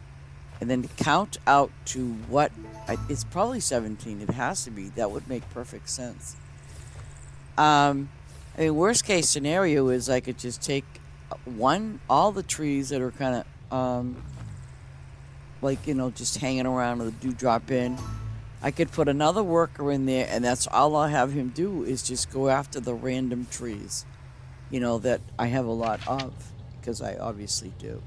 and then count out to it's probably 17. It has to be. That would make perfect sense. Worst case scenario is I could just take all the trees that are kind of, just hanging around or the dewdrop bin. I could put another worker in there, and that's all I'll have him do is just go after the random trees, that I have a lot of, because I obviously do.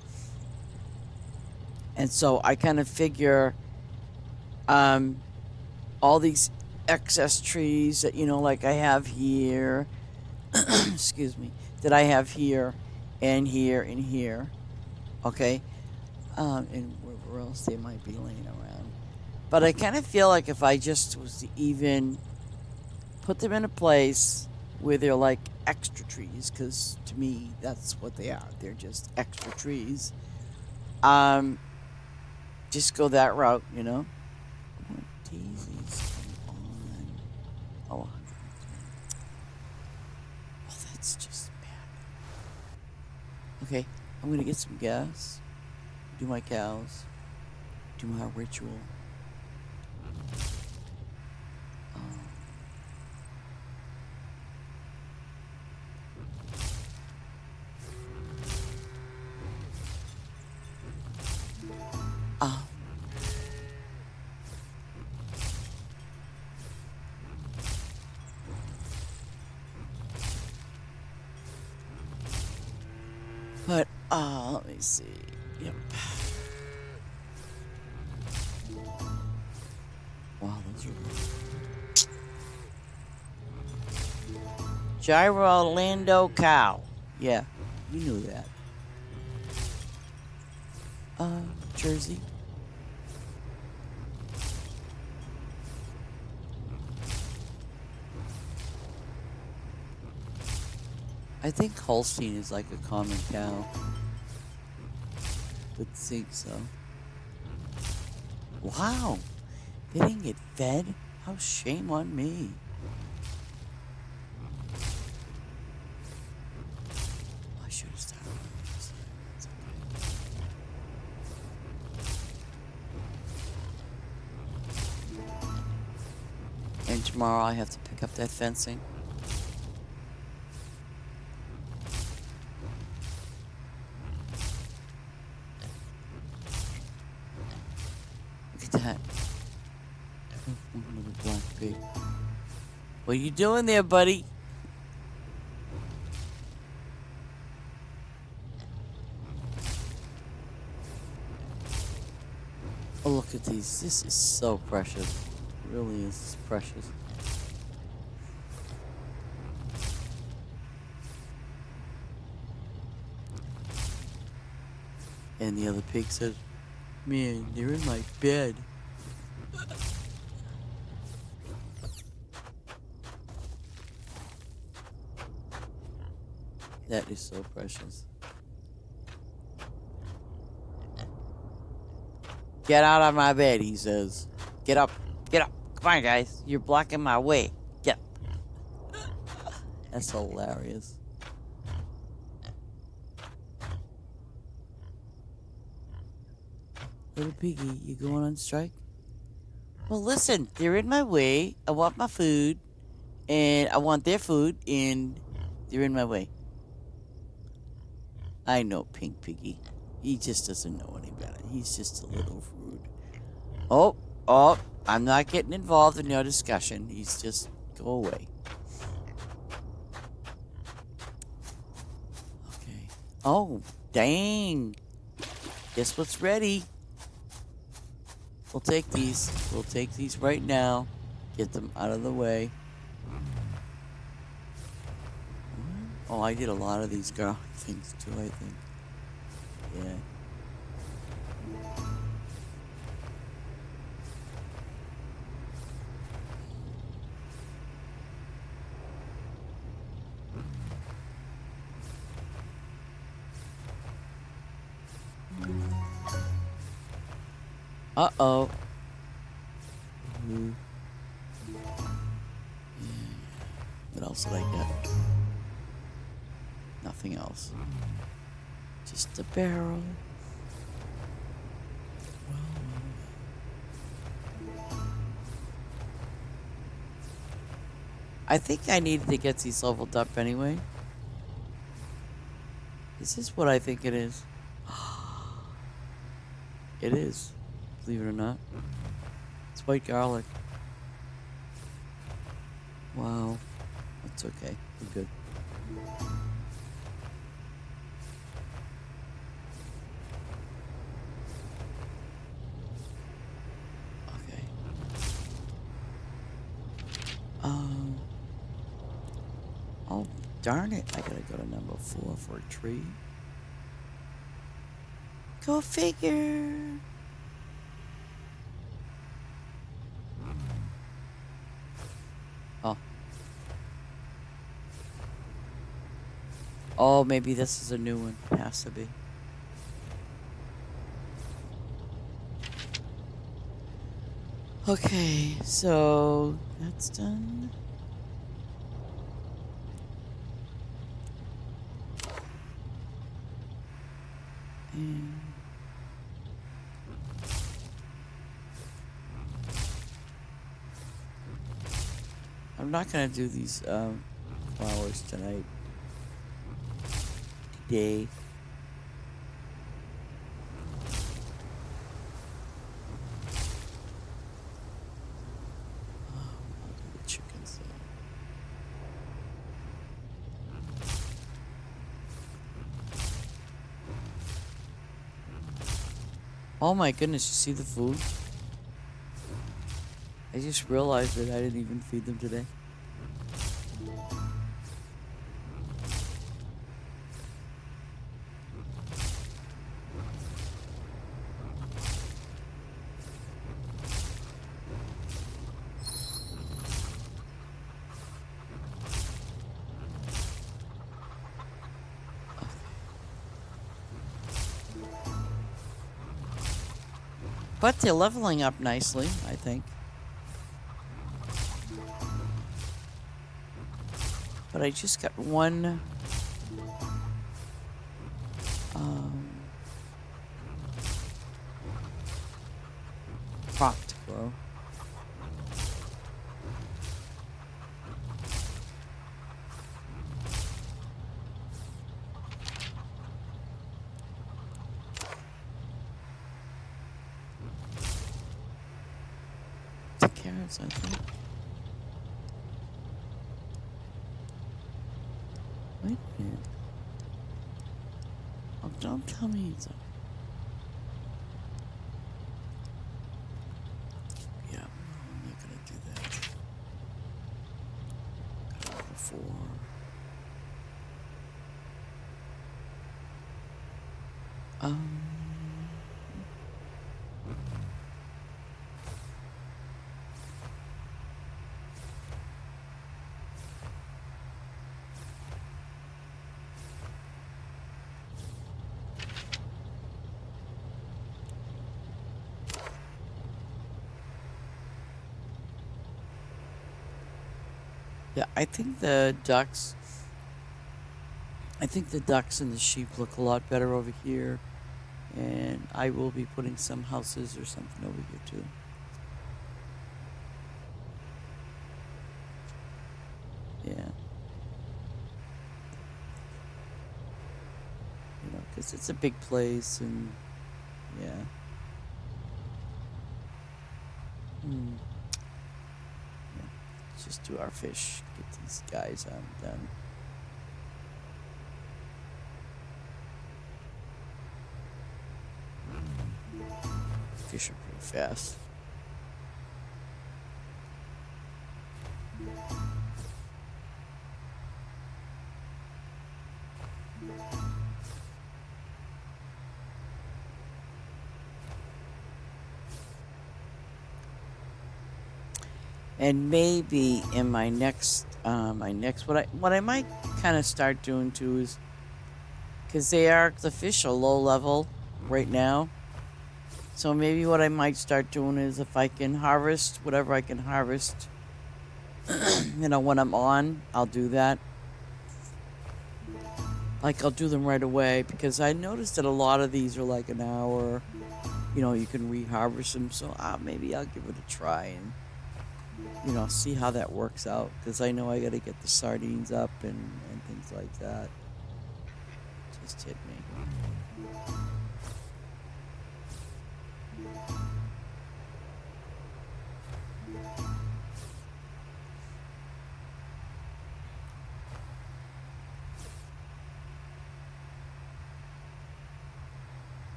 And so I kind of figure all these excess trees that, like I have here, excuse me, that I have here and here and here, okay? And wherever else they might be laying around. But I kind of feel like if I just was to even put them in a place where they're like extra trees, because to me that's what they are. They're just extra trees. Just go that route, What daisies? Come on. Oh, 120. Oh, that's just bad. Okay, I'm gonna get some gas. Do my cows. Do my ritual. Um, but let me see. Yep. Wow, those are Gyro Orlando cow. Yeah, you knew that. Jersey. I think Holstein is like a common cow. Would think so. Wow, they didn't get fed? How shame on me. I should have started with this. It's okay. And tomorrow I have to pick up that fencing. Look at that. One little black pig. What are you doing there, buddy? Look at these. This is so precious. It really is precious. And the other pig says, man, they're in my bed. That is so precious. Get out of my bed, he says. Get up. Get up. Come on, guys. You're blocking my way. Get up. That's hilarious. Little piggy, you going on strike? Well, listen, they're in my way. I want my food, and I want their food, and they're in my way. I know Pink Piggy. He just doesn't know any better. He's just a little rude. Oh, I'm not getting involved in your discussion. He's just, go away. Okay. Oh, dang. Guess what's ready? We'll take these. We'll take these right now. Get them out of the way. Oh, I did a lot of these garlic things too, I think. Yeah. Uh-oh. What else did I get? Nothing else. Just a barrel. I think I needed to get these leveled up anyway. Is this what I think it is? It is. Believe it or not. It's white garlic. Wow. That's okay. We're good. Okay. Oh, darn it. I gotta go to number 4 for a tree. Go figure. Oh. Oh, maybe this is a new one. It has to be. Okay, so that's done. And I'm not gonna do these flowers tonight. Today. I'll do the chickens though. Oh my goodness, you see the food? I just realized that I didn't even feed them today. But they're leveling up nicely, I think. But I just got one crop to grow. The carrots, I think. Wait a minute. Oh, don't tell me it's a... 4. Um. Yeah, I think the ducks. I think the ducks and the sheep look a lot better over here, and I will be putting some houses or something over here too. Yeah, because it's a big place, and yeah. Hmm. Yeah. Let's just do our fish. Get these guys done. Fish are pretty fast. And maybe in my next what I might kind of start doing too is because the fish are low level right now. So maybe what I might start doing is if I can harvest whatever I can harvest, when I'm on, I'll do that. Like I'll do them right away because I noticed that a lot of these are like an hour. You can reharvest them. So maybe I'll give it a try and see how that works out because I know I got to get the sardines up and things like that. Just hit me.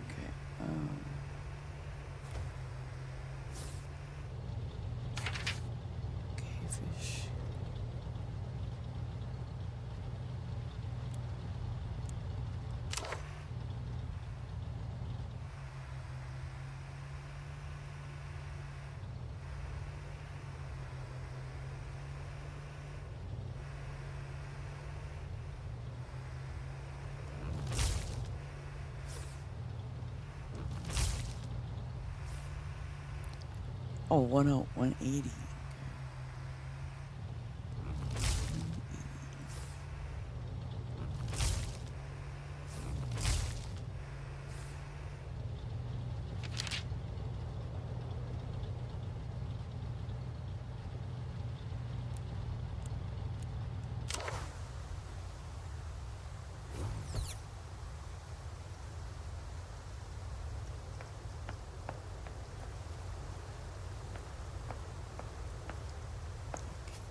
Okay. Okay, fish. Oh, 180.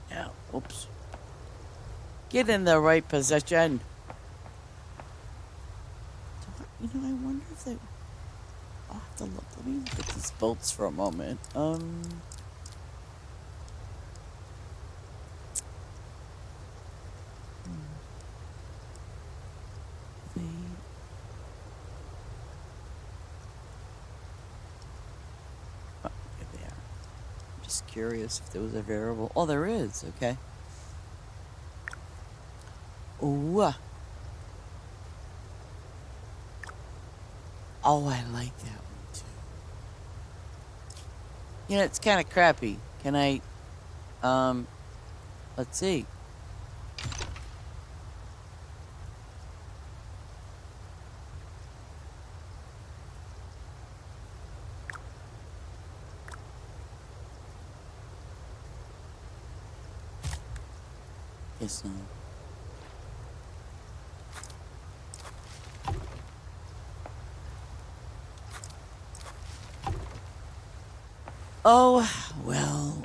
Yeah. Oops. Get in the right position. I wonder if they. I'll have to look. Let me look at these bolts for a moment. They. Oh, here they are. I'm just curious if there was a variable. Oh, there is. Okay. Ooh. Oh, I like that one too. It's kind of crappy. Can I? Let's see. Yes, no. Oh, well.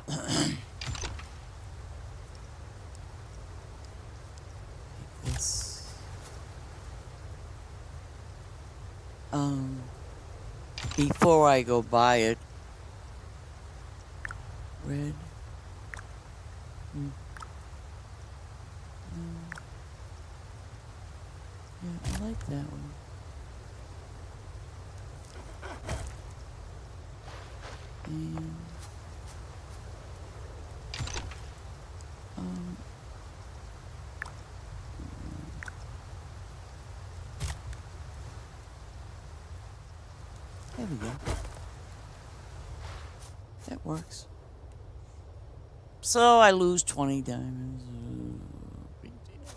This. Before I go buy it, red. Mm. Mm. Yeah, I like that one. And um, there we go. That works. So I lose 20 diamonds. Big deal.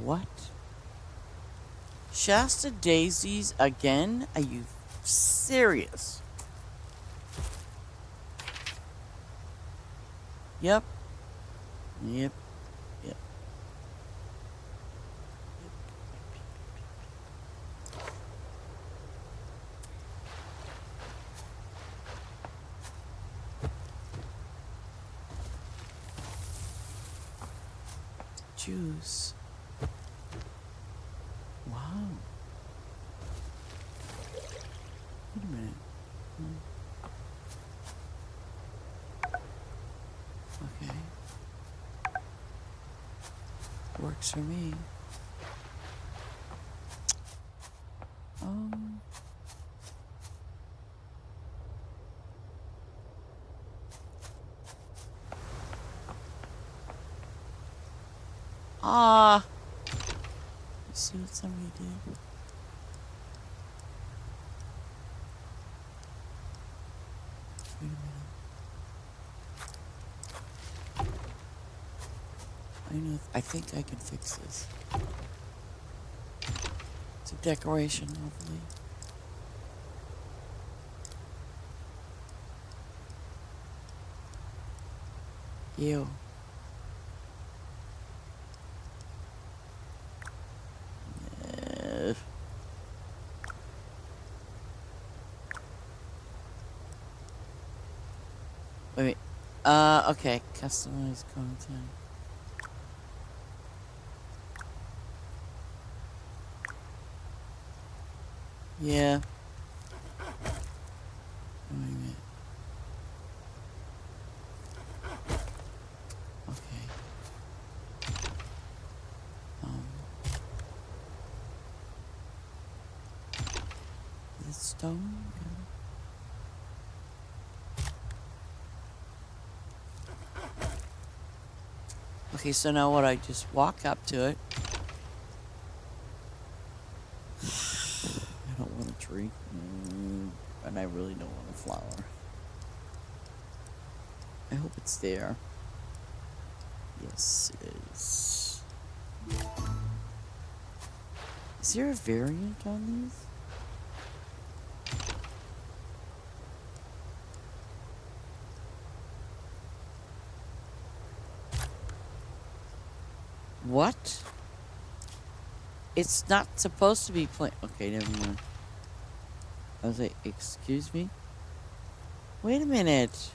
What? Shasta daisies again? Are you serious? Yep. Yep. Yep. Juice. Wow. Wait a minute. Okay. Works for me. Um. Ah. You see what somebody did? Wait a minute. I know. I think I can fix this. It's a decoration, hopefully. Ew. Uh, wait. Okay. Customize content. Yeah. Wait a minute. Okay. Um. Is it stone? Okay, so now what? I just walk up to it. I don't want a tree. And I really don't want a flower. I hope it's there. Yes, it is. Is there a variant on these? What? It's not supposed to be plain. Okay, never mind. I was like, excuse me? Wait a minute.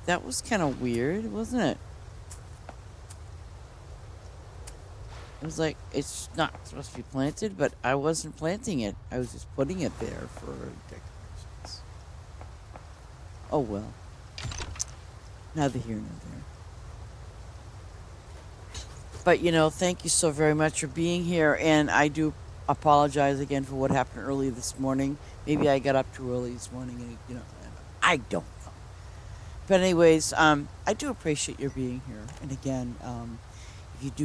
That was kind of weird, wasn't it? It was like, it's not supposed to be planted, but I wasn't planting it. I was just putting it there for decorations. Oh well. Neither here nor there. But, thank you so very much for being here. And I do apologize again for what happened early this morning. Maybe I got up too early this morning and, I don't know. But anyways, I do appreciate your being here. And again, if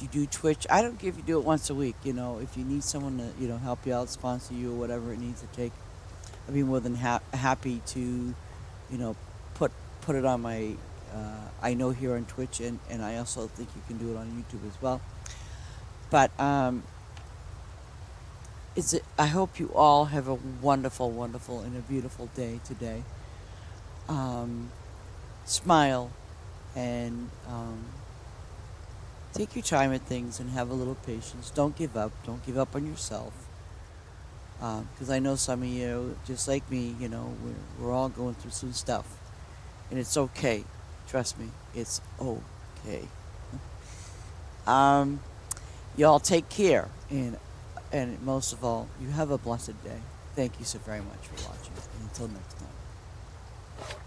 you do Twitch, I don't care if you do it once a week. If you need someone to help you out, sponsor you, or whatever it needs to take, I'd be more than happy to put it on my. I know here on Twitch, and I also think you can do it on YouTube as well. But I hope you all have a wonderful, wonderful, and a beautiful day today. Smile and take your time at things and have a little patience. Don't give up. Don't give up on yourself. Because I know some of you, just like me, we're all going through some stuff. And it's okay. Trust me, it's okay. Y'all take care. And most of all, you have a blessed day. Thank you so very much for watching. And until next time.